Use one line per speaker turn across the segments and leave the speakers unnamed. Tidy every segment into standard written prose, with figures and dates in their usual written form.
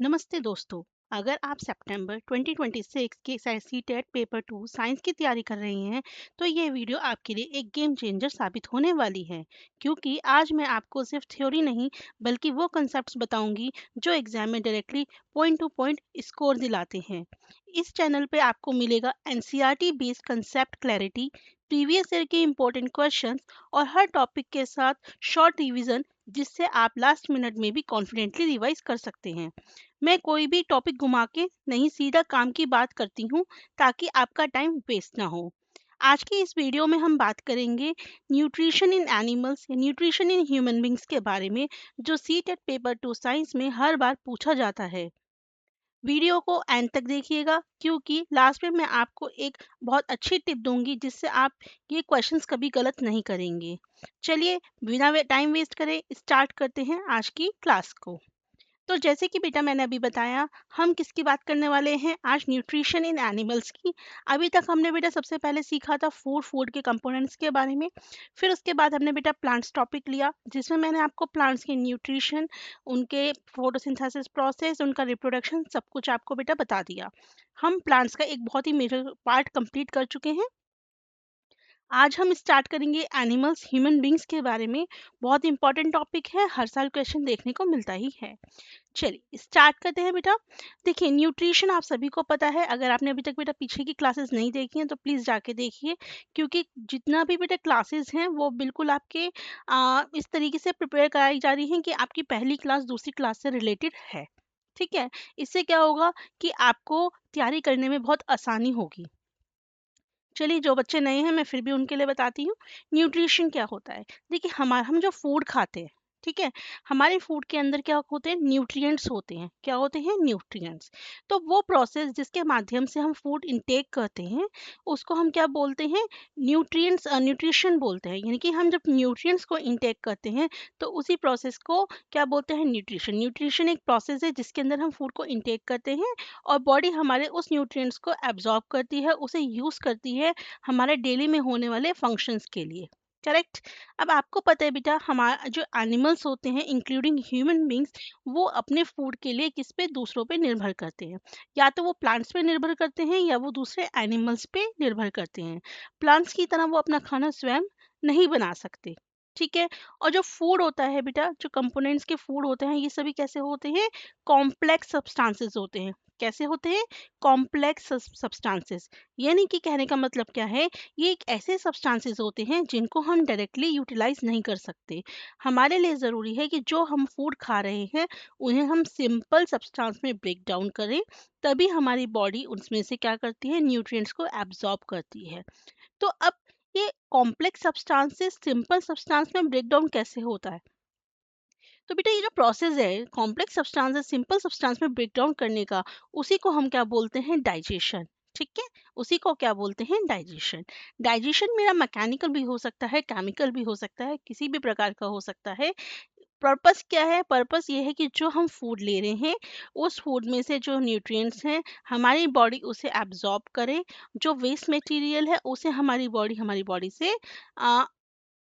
नमस्ते दोस्तों। अगर आप सितंबर 2026 के सीटेट पेपर 2 साइंस की तैयारी कर रहे हैं तो ये वीडियो आपके लिए एक गेम चेंजर साबित होने वाली है, क्योंकि आज मैं आपको सिर्फ थ्योरी नहीं बल्कि वो कंसेप्ट्स बताऊंगी जो एग्जाम में directly point two point score दिलाते हैं। इस चैनल पे आपको मिलेगा NCERT based concept clarity, previous year के इम्पोर्टेंट क्वेश्चंस और हर टॉपिक के साथ शॉर्ट रिवीजन, जिससे आप लास्ट मिनट में भी कॉन्फिडेंटली रिवाइज कर सकते हैं। मैं कोई भी टॉपिक घुमा के नहीं, सीधा काम की बात करती हूँ ताकि आपका टाइम वेस्ट ना हो। आज की इस वीडियो में हम बात करेंगे न्यूट्रिशन इन एनिमल्स या न्यूट्रिशन इन ह्यूमन बींग्स के बारे में, जो सीटेट पेपर 2 साइंस में हर बार पूछा जाता है। वीडियो को एंड तक देखिएगा, क्योंकि लास्ट में मैं आपको एक बहुत अच्छी टिप दूंगी जिससे आप ये क्वेश्चंस कभी गलत नहीं करेंगे। चलिए बिना टाइम वेस्ट करे स्टार्ट करते हैं आज की क्लास को। तो जैसे कि बेटा मैंने अभी बताया, हम किसकी बात करने वाले हैं आज, न्यूट्रिशन इन एनिमल्स की। अभी तक हमने बेटा सबसे पहले सीखा था फूड के कंपोनेंट्स के बारे में। फिर उसके बाद हमने बेटा प्लांट्स टॉपिक लिया, जिसमें मैंने आपको प्लांट्स के न्यूट्रिशन, उनके फोटोसिंथेसिस प्रोसेस, उनका रिप्रोडक्शन, सब कुछ आपको बेटा बता दिया। हम प्लांट्स का एक बहुत ही मेजर पार्ट कंप्लीट कर चुके हैं। आज हम स्टार्ट करेंगे एनिमल्स ह्यूमन बींग्स के बारे में। बहुत इंपॉर्टेंट टॉपिक है, हर साल क्वेश्चन देखने को मिलता ही है। चलिए स्टार्ट करते हैं बेटा। देखिए न्यूट्रिशन आप सभी को पता है, अगर आपने अभी तक बेटा पीछे की क्लासेस नहीं देखी हैं तो प्लीज़ जाके देखिए, क्योंकि जितना भी बेटा क्लासेस हैं वो बिल्कुल आपके इस तरीके से प्रिपेयर कराई जा रही हैं कि आपकी पहली क्लास दूसरी क्लास से रिलेटेड है। ठीक है, इससे क्या होगा कि आपको तैयारी करने में बहुत आसानी होगी। चलिए जो बच्चे नए हैं मैं फिर भी उनके लिए बताती हूँ, न्यूट्रिशन क्या होता है। देखिए हम जो फूड खाते हैं, ठीक है, हमारे फूड के अंदर क्या होते हैं, न्यूट्रिएंट्स होते हैं। क्या होते हैं, न्यूट्रिएंट्स। तो वो प्रोसेस जिसके माध्यम से हम फूड इंटेक करते हैं उसको हम क्या बोलते हैं, न्यूट्रिएंट्स न्यूट्रिशन बोलते हैं। यानी कि हम जब न्यूट्रिएंट्स को इंटेक करते हैं तो उसी प्रोसेस को क्या बोलते हैं, न्यूट्रिशन। न्यूट्रिशन एक प्रोसेस है जिसके अंदर हम फूड को इंटेक करते हैं और बॉडी हमारे उस न्यूट्रिएंट्स को एब्जॉर्ब करती है, उसे यूज करती है हमारे डेली में होने वाले फंक्शंस के लिए। करेक्ट। अब आपको पता है बेटा, हमारा जो एनिमल्स होते हैं इंक्लूडिंग ह्यूमन बींग्स, वो अपने फूड के लिए किस पे, दूसरों पे निर्भर करते हैं। या तो वो प्लांट्स पे निर्भर करते हैं या वो दूसरे एनिमल्स पे निर्भर करते हैं। प्लांट्स की तरह वो अपना खाना स्वयं नहीं बना सकते। ठीक है। और जो फूड होता है बेटा, जो कंपोनेंट्स के फूड होते हैं, ये सभी कैसे होते हैं, कॉम्प्लेक्स सब्सटेंसेस होते हैं। कैसे होते हैं, कॉम्प्लेक्स सब्सटेंसेस। यानी कि कहने का मतलब क्या है, ये एक ऐसे सब्सटेंसेस होते हैं जिनको हम डायरेक्टली यूटिलाइज नहीं कर सकते। हमारे लिए ज़रूरी है कि जो हम फूड खा रहे हैं उन्हें हम सिंपल सब्सटेंस में ब्रेक डाउन करें, तभी हमारी बॉडी उसमें से क्या करती है, न्यूट्रिएंट्स को एब्जॉर्ब करती है। तो अब ये कॉम्प्लेक्स सब्सटेंसेस सिंपल सब्सटेंस में ब्रेक डाउन कैसे होता है। तो बेटा ये जो प्रोसेस है कॉम्प्लेक्स सब्सटेंसेस सिंपल सब्सटेंस में ब्रेक डाउन करने का, उसी को हम क्या बोलते हैं, डाइजेशन। ठीक है, उसी को क्या बोलते हैं, डाइजेशन। डाइजेशन मेरा मैकेनिकल भी हो सकता है, केमिकल भी हो सकता है, किसी भी प्रकार का हो सकता है। पर्पस क्या है, पर्पस ये है कि जो हम फूड ले रहे हैं उस फूड में से जो न्यूट्रिएंट्स हैं हमारी बॉडी उसे एब्जॉर्ब करे, जो वेस्ट मटेरियल है उसे हमारी बॉडी से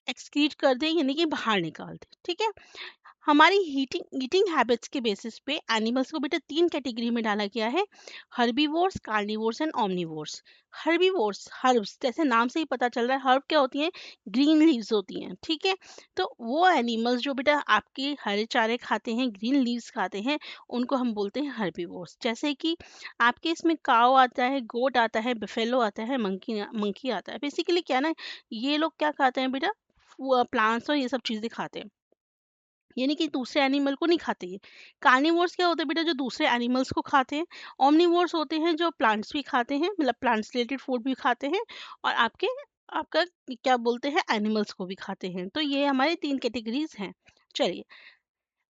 एक्सक्रीट कर दे, यानी कि बाहर निकाल दे। ठीक है। हमारी हीटिंग ईटिंग हैबिट्स के बेसिस पे एनिमल्स को बेटा तीन कैटेगरी में डाला गया है, herbivores, carnivores and omnivores. Herbivores, herbs, जैसे नाम से ही पता चल रहा है, हर्ब क्या होती हैं, ग्रीन लीव्स होती हैं। ठीक है। तो वो एनिमल्स जो बेटा आपके हरे चारे खाते हैं, ग्रीन लीव्स खाते हैं, उनको हम बोलते हैं हर्बीवोर्स। जैसे कि आपके इसमें काव आता है, गोट आता है, बिफेलो आता है, मंकी मंकी आता है। बेसिकली क्या ना, ये लोग क्या खाते हैं बेटा, प्लांट्स और ये सब चीजें खाते हैं, यानी कि दूसरे एनिमल को नहीं खाते ये। कार्निवोर्स क्या होते हैं बेटा, जो दूसरे एनिमल्स को खाते हैं। ओमनिवोर्स होते हैं जो प्लांट्स भी खाते हैं, मतलब प्लांट्स रिलेटेड फूड भी खाते हैं, और आपका क्या बोलते हैं, एनिमल्स को भी खाते हैं। तो ये हमारे तीन कैटेगरीज हैं। चलिए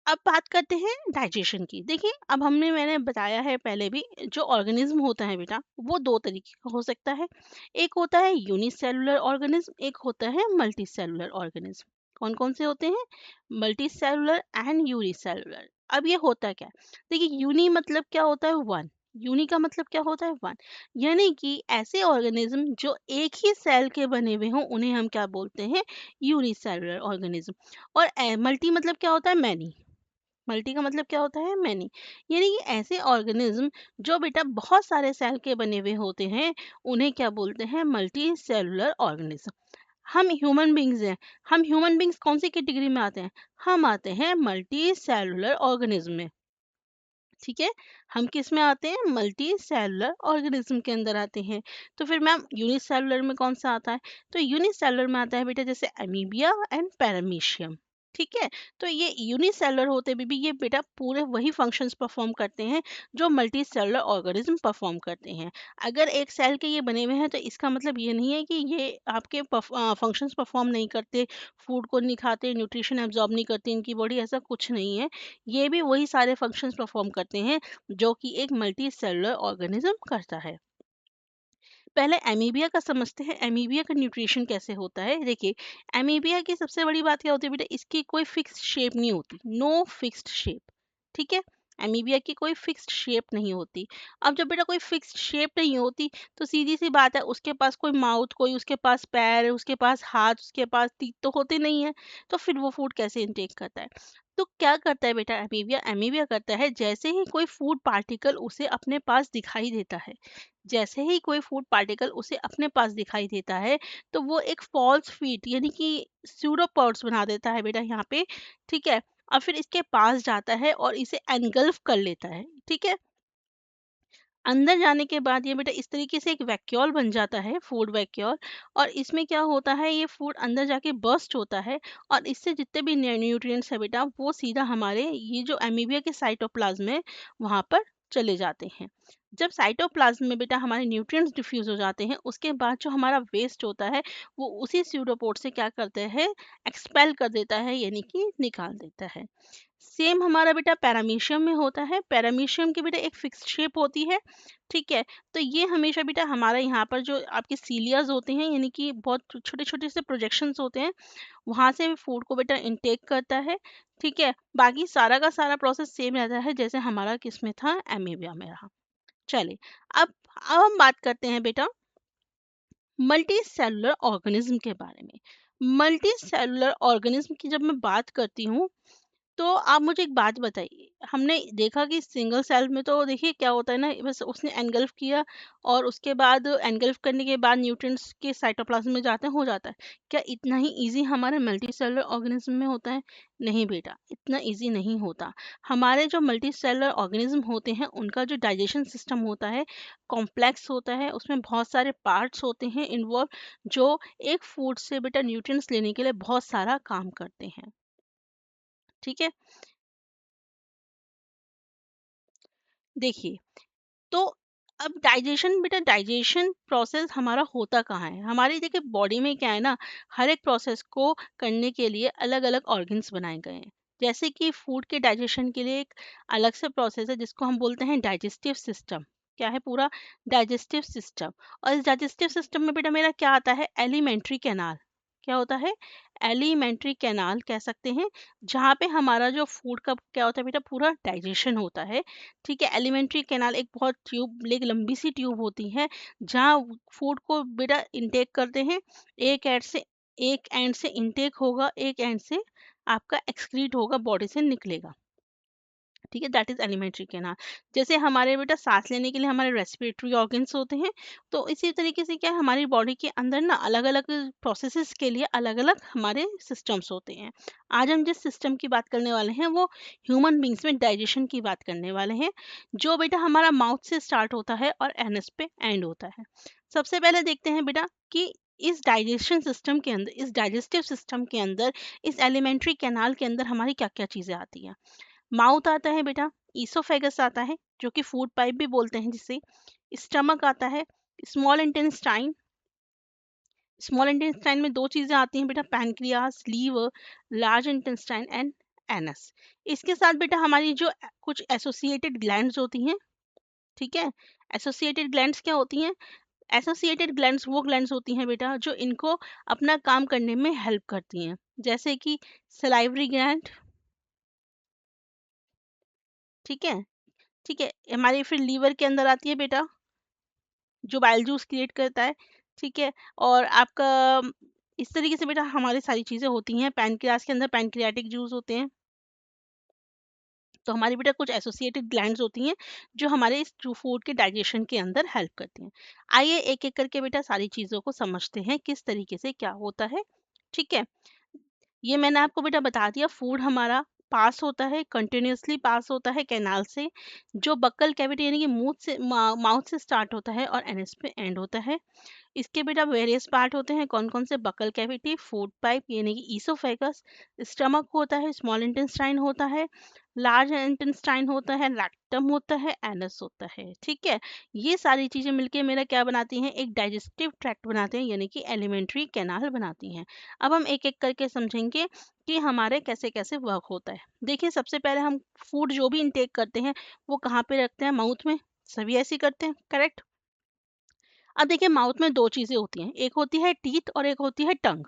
अब बात करते हैं डाइजेशन की। देखिए अब मैंने बताया है पहले भी, जो ऑर्गेनिज्म होता है बेटा वो दो तरीके का हो सकता है। एक होता है यूनिसेलुलर ऑर्गेनिज्म, एक होता है मल्टी सेलुलर ऑर्गेनिज्म। कौन कौन से होते हैं, मल्टी सेलुलर एंड यूनिसेलुलर। अब ये होता क्या है, देखिए यूनि मतलब क्या होता है, वन। यूनि का मतलब क्या होता है, वन। यानी कि ऐसे ऑर्गेनिज्म जो एक ही सेल के बने हुए हों उन्हें हम क्या बोलते हैं, यूनिसेलुलर ऑर्गेनिज्म। और मल्टी मतलब क्या होता है, मैनी। मल्टी का मतलब क्या होता है? मैनी। यानी कि ऐसे ऑर्गेनिज्म जो बेटा बहुत सारे सेल के बने हुए होते हैं, उन्हें क्या बोलते हैं? Multi cellular organism. हम ह्यूमन बींग्स हैं। हम ह्यूमन बींग्स कौन सी कैटेगरी में आते हैं? हम आते हैं मल्टी सेलुलर ऑर्गेनिज्म में। ठीक है, हम किस में आते हैं? मल्टी सेलुलर ऑर्गेनिज्म के अंदर आते हैं। तो फिर मैम यूनिसेलुलर में कौन सा आता है? तो यूनिसेलुलर में आता है बेटा जैसे अमीबिया एंड पैरामीशियम। ठीक है, तो ये यूनिसेलुलर होते भी ये बेटा पूरे वही फंक्शंस परफॉर्म करते हैं जो मल्टी सेलुलर ऑर्गेनिज्म परफॉर्म करते हैं। अगर एक सेल के ये बने हुए हैं तो इसका मतलब ये नहीं है कि ये आपके फंक्शंस परफॉर्म नहीं करते, फूड को नहीं खाते, न्यूट्रिशन एब्जॉर्ब नहीं करती इनकी बॉडी, ऐसा कुछ नहीं है। ये भी वही सारे फंक्शंस परफॉर्म करते हैं जो कि एक मल्टी सेलुलर ऑर्गेनिज्म करता है। पहले एमीबिया का समझते हैं, एमीबिया का न्यूट्रिशन कैसे होता है। देखिए, एमीबिया की सबसे बड़ी बात क्या होती है बेटा? इसकी कोई फिक्स्ड शेप नहीं होती, नो फिक्स्ड शेप। ठीक है, एमीबिया की कोई फिक्स्ड शेप नहीं होती। अब जब बेटा कोई फिक्स्ड शेप नहीं होती तो सीधी सी बात है, उसके पास कोई माउथ, कोई उसके पास पैर, उसके पास हाथ, उसके पास तीत तो होते नहीं है। तो फिर वो फूड कैसे इनटेक करता है? तो क्या करता है बेटा एमीबिया? एमीबिया करता है, जैसे ही कोई फूड पार्टिकल उसे अपने पास दिखाई देता है, जैसे ही कोई फूड पार्टिकल उसे अपने पास दिखाई देता है, तो वो एक फॉल्स फीट यानी कि स्यूडोपोड्स बना देता है बेटा यहाँ पे। ठीक है, और फिर इसके पास जाता है और इसे एनगल्फ कर लेता है। ठीक है, अंदर जाने के बाद ये बेटा इस तरीके से एक वैक्यूल बन जाता है, फूड वैक्यूल। और इसमें क्या होता है, ये फूड अंदर जाके बर्स्ट होता है और इससे जितने भी न्यूट्रिएंट्स है बेटा वो सीधा हमारे ये जो एमीबिया के साइटोप्लाज्म है वहां पर चले जाते हैं। जब साइटोप्लाज्म में बेटा हमारे न्यूट्रिएंट्स डिफ्यूज हो जाते हैं, उसके बाद जो हमारा वेस्ट होता है वो उसी स्यूडोपोड से क्या करते हैं? एक्सपेल कर देता है, यानी कि निकाल देता है। सेम हमारा बेटा पैरामीशियम में होता है। पैरामीशियम की बेटा एक फिक्स्ड शेप होती है। ठीक है, तो ये हमेशा बेटा हमारा यहाँ पर जो आपके सीलियाज होते हैं, यानी कि बहुत छोटे छोटे से प्रोजेक्शंस होते हैं, वहां से फूड को बेटा इनटेक करता है। ठीक है, बाकी सारा का सारा प्रोसेस सेम रहता है जैसे हमारा किस में था? एमीबिया में रहा। चलिए, अब हम बात करते हैं बेटा मल्टी सेलुलर ऑर्गेनिज्म के बारे में। मल्टी सेलुलर ऑर्गेनिज्म की जब मैं बात करती हूँ तो आप मुझे एक बात बताइए, हमने देखा कि सिंगल सेल में तो देखिए क्या होता है ना, बस उसने एनगल्फ किया और उसके बाद एनगल्फ करने के बाद न्यूट्रिएंट्स के साइटोप्लाज्म में जाते हैं, हो जाता है। क्या इतना ही इजी हमारे मल्टी सेलुलर ऑर्गेनिज्म में होता है? नहीं बेटा, इतना इजी नहीं होता। हमारे जो मल्टी सेलुलर ऑर्गेनिज्म होते हैं उनका जो डाइजेशन सिस्टम होता है कॉम्प्लेक्स होता है, उसमें बहुत सारे पार्ट्स होते हैं इन्वॉल्व, जो एक फूड से बेटा न्यूट्रिएंट्स लेने के लिए बहुत सारा काम करते हैं। ठीक है, देखिए, तो अब डाइजेशन बेटा, डाइजेशन प्रोसेस हमारा होता कहाँ है? हमारी देखिए बॉडी में क्या है ना, हर एक प्रोसेस को करने के लिए अलग अलग ऑर्गन्स बनाए गए हैं। जैसे कि फूड के डाइजेशन के लिए एक अलग से प्रोसेस है जिसको हम बोलते हैं डाइजेस्टिव सिस्टम। क्या है? पूरा डाइजेस्टिव सिस्टम। और इस डाइजेस्टिव सिस्टम में बेटा मेरा क्या आता है? Alimentary canal. क्या होता है? एलिमेंट्री कैनाल कह सकते हैं, जहाँ पे हमारा जो फूड का क्या होता है बेटा, पूरा डाइजेशन होता है। ठीक है, एलिमेंट्री कैनाल एक बहुत एक लंबी सी ट्यूब होती है जहाँ फूड को बेटा इनटेक करते हैं। एक एंड से इनटेक होगा, एक एंड से आपका एक्सक्रीट होगा, बॉडी से निकलेगा। ठीक है, दैट इज एलिमेंट्री कैनाल। जैसे हमारे बेटा सांस लेने के लिए हमारे रेस्पिरेटरी ऑर्गन्स होते हैं, तो इसी तरीके से क्या है, हमारी बॉडी के अंदर ना अलग अलग प्रोसेसेस के लिए अलग अलग हमारे सिस्टम्स होते हैं। आज हम जिस सिस्टम की बात करने वाले हैं वो ह्यूमन बींग्स में डाइजेशन की बात करने वाले हैं, जो बेटा हमारा माउथ से स्टार्ट होता है और एनस पे एंड होता है। सबसे पहले देखते हैं बेटा कि इस डाइजेशन सिस्टम के अंदर, इस डाइजेस्टिव सिस्टम के अंदर, इस एलिमेंट्री कैनाल के अंदर हमारी क्या क्या चीजें आती हैं। माउथ आता है बेटा, ईसोफेगस आता है जो कि फूड पाइप भी बोलते हैं जिसे, स्टमक आता है, स्मॉल इंटेस्टाइन। स्मॉल इंटेस्टाइन में दो चीजें आती हैं बेटा, pancreas, liver, large intestine and anus. इसके साथ बेटा हमारी जो कुछ एसोसिएटेड ग्लैंड्स होती हैं। ठीक है, एसोसिएटेड ग्लैंड्स क्या होती हैं? एसोसिएटेड ग्लैंड्स वो ग्लैंड्स होती हैं बेटा जो इनको अपना काम करने में हेल्प करती हैं, जैसे कि सलाइवरी ग्लैंड। ठीक है, ठीक है, हमारी फिर लीवर के अंदर आती है बेटा जो बाइल जूस क्रिएट करता है। ठीक है, और आपका इस तरीके से बेटा हमारी सारी चीजें होती हैं। पैनक्रियास के अंदर पैनक्रियाटिक जूस होते हैं। तो हमारी बेटा कुछ एसोसिएटेड ग्लैंड्स होती हैं जो हमारे इस फूड के डाइजेशन के अंदर हेल्प करती हैं। आइए एक एक करके बेटा सारी चीज़ों को समझते हैं किस तरीके से क्या होता है। ठीक है, ये मैंने आपको बेटा बता दिया, फूड हमारा पास होता है, कंटिन्यूअसली पास होता है कैनाल से, जो बक्कल कैविटी यानी कि माउथ से स्टार्ट होता है और एनएस पे एंड होता है। इसके बेटा वेरियस पार्ट होते हैं, कौन कौन से? बकल कैविटी, फूड पाइप यानी कि ईसोफेगस, स्टमक होता है, स्मॉल इंटेस्टाइन होता है, लार्ज इंटेस्टाइन होता है, रेक्टम होता है, एनस होता है। ठीक है, ये सारी चीजें मिलके मेरा क्या बनाती हैं? एक डाइजेस्टिव ट्रैक्ट बनाते हैं यानी कि एलिमेंट्री कैनाल बनाती हैं। अब हम एक एक करके समझेंगे कि हमारे कैसे कैसे वर्क होता है। देखिए, सबसे पहले हम फूड जो भी इंटेक करते हैं वो कहाँ पे रखते हैं? माउथ में। सभी ऐसे ही करते हैं, करेक्ट? अब देखिए, माउथ में दो चीजें होती हैं, एक होती है टीथ और एक होती है टंग।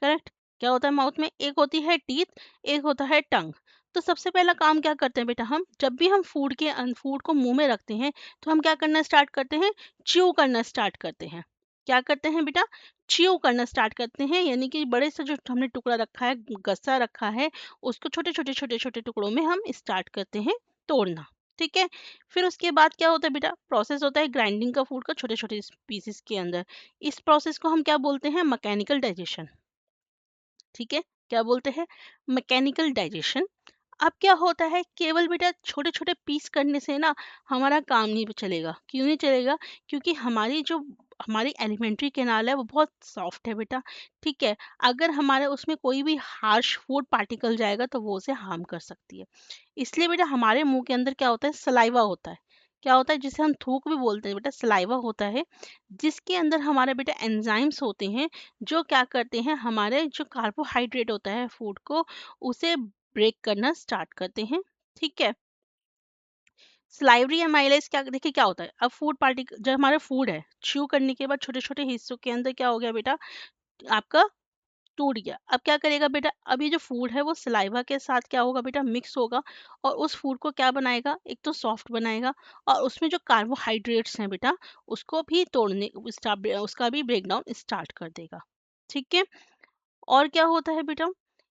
करेक्ट? क्या होता है माउथ में? एक होती है टीथ, एक होता है टंग। तो सबसे पहला काम क्या करते हैं बेटा? हम जब भी हम फूड को मुंह में रखते हैं तो हम क्या करना स्टार्ट करते हैं? च्यू करना स्टार्ट करते हैं। क्या करते हैं बेटा? च्यू करना स्टार्ट करते हैं, यानी कि बड़े से जो हमने टुकड़ा रखा है, गस्सा रखा है, उसको छोटे छोटे छोटे छोटे टुकड़ों में हम स्टार्ट करते हैं तोड़ना। ठीक है, फिर उसके बाद क्या होता है बेटा? प्रोसेस होता है ग्राइंडिंग का फूड का छोटे छोटे पीसेस के अंदर। इस प्रोसेस को हम क्या बोलते हैं? Mechanical digestion. ठीक है, क्या बोलते हैं? Mechanical digestion. अब क्या होता है, केवल बेटा छोटे छोटे पीस करने से ना हमारा काम नहीं चलेगा। क्यों नहीं चलेगा? क्योंकि हमारी एलिमेंट्री कैनाल है वो बहुत सॉफ्ट है बेटा। ठीक है, अगर हमारे उसमें कोई भी हार्श फूड पार्टिकल जाएगा तो वो उसे हार्म कर सकती है। इसलिए बेटा हमारे मुंह के अंदर क्या होता है? सलाइवा होता है। क्या होता है? जिसे हम थूक भी बोलते हैं बेटा, सलाइवा होता है, जिसके अंदर हमारे बेटा एंजाइम्स होते हैं, जो क्या करते हैं? हमारे जो कार्बोहाइड्रेट होता है फूड को, उसे ब्रेक करना स्टार्ट करते हैं। ठीक है, स्लाइवरी एमाइलेज क्या, देखिए क्या होता है? अब फूड पार्टिकल जब हमारा फूड है, च्यू करने के बाद छोटे छोटे हिस्सों के अंदर क्या हो गया बेटा? आपका टूट गया। अब क्या करेगा बेटा? अब ये जो फूड है वो सलाइवा के साथ क्या होगा बेटा? मिक्स होगा, और उस फूड को क्या बनाएगा? एक तो सॉफ्ट बनाएगा, और उसमें जो कार्बोहाइड्रेट्स हैं बेटा, उसको भी उसका भी ब्रेक डाउन स्टार्ट कर देगा। ठीक है, और क्या होता है बेटा?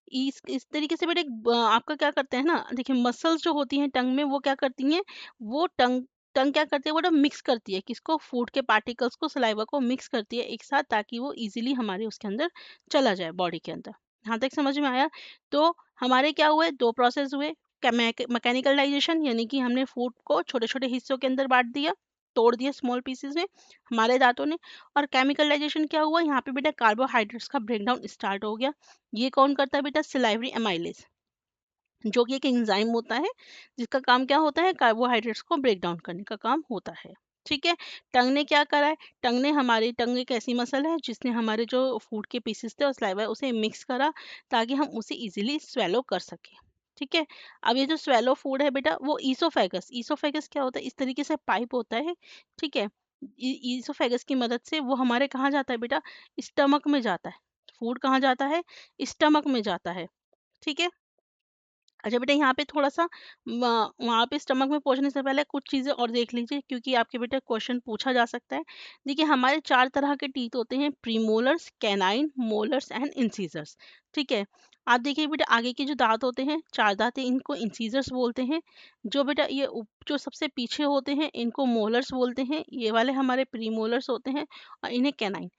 इस तरीके से बेटा आपका क्या करते हैं ना, देखिए मसल्स जो होती हैं टंग में, वो क्या करती हैं? वो टंग टंग क्या करती है बेटा? मिक्स करती है किसको? फूड के पार्टिकल्स को, सलाइवा को मिक्स करती है एक साथ, ताकि वो इजीली हमारे उसके अंदर चला जाए, बॉडी के अंदर। यहाँ तक समझ में आया? तो हमारे क्या हुए? दो प्रोसेस हुए। मैकेनिकल डाइजेशन, यानी कि हमने फूड को छोटे छोटे हिस्सों के अंदर बांट दिया, तोड़ दिया स्मॉल पीसेस में हमारे दांतों ने। और केमिकल डाइजेशन क्या हुआ? यहाँ पे बेटा कार्बोहाइड्रेट्स का ब्रेकडाउन स्टार्ट हो गया। ये कौन करता है बेटा? सिलाइवरी एमाइलेज, जो कि एक एंजाइम होता है, जिसका काम क्या होता है? कार्बोहाइड्रेट्स को ब्रेक डाउन करने का काम होता है। ठीक है, टंग ने क्या करा है? टंग एक ऐसी मसल है जिसने हमारे जो फूड के पीसेस थे और स्लाइवा उसे मिक्स करा, ताकि हम उसे इजीली स्वेलो कर सकें। ठीक है, अब ये जो स्वेलो फूड है बेटा, वो ईसोफेगस, ईसोफेगस क्या होता है? इस तरीके से पाइप होता है। ठीक है, ईसोफेगस की मदद से वो हमारे कहाँ जाता है बेटा? स्टमक में जाता है। फूड कहाँ जाता है? स्टमक में जाता है। ठीक है, अच्छा बेटा, यहाँ पे थोड़ा-सा वहाँ पे स्टमक में पहुँचने से पहले कुछ चीज़ें और देख लीजिए, क्योंकि आपके बेटा क्वेश्चन पूछा जा सकता है। देखिए, हमारे 4 तरह के टीथ होते हैं, premolars, canine, molars and incisors. ठीक है? आप देखिए बेटा, आगे के जो दाँत होते हैं, 4 दाँत हैं, इनको इंसिजर्स बोलते हैं। जो बेटा ये जो सबसे पीछे होते हैं, इनको मोलर्स बोलते हैं। ये वाले हमारे प्रीमोलर्स होते हैं, और इन्हें कैनाइन।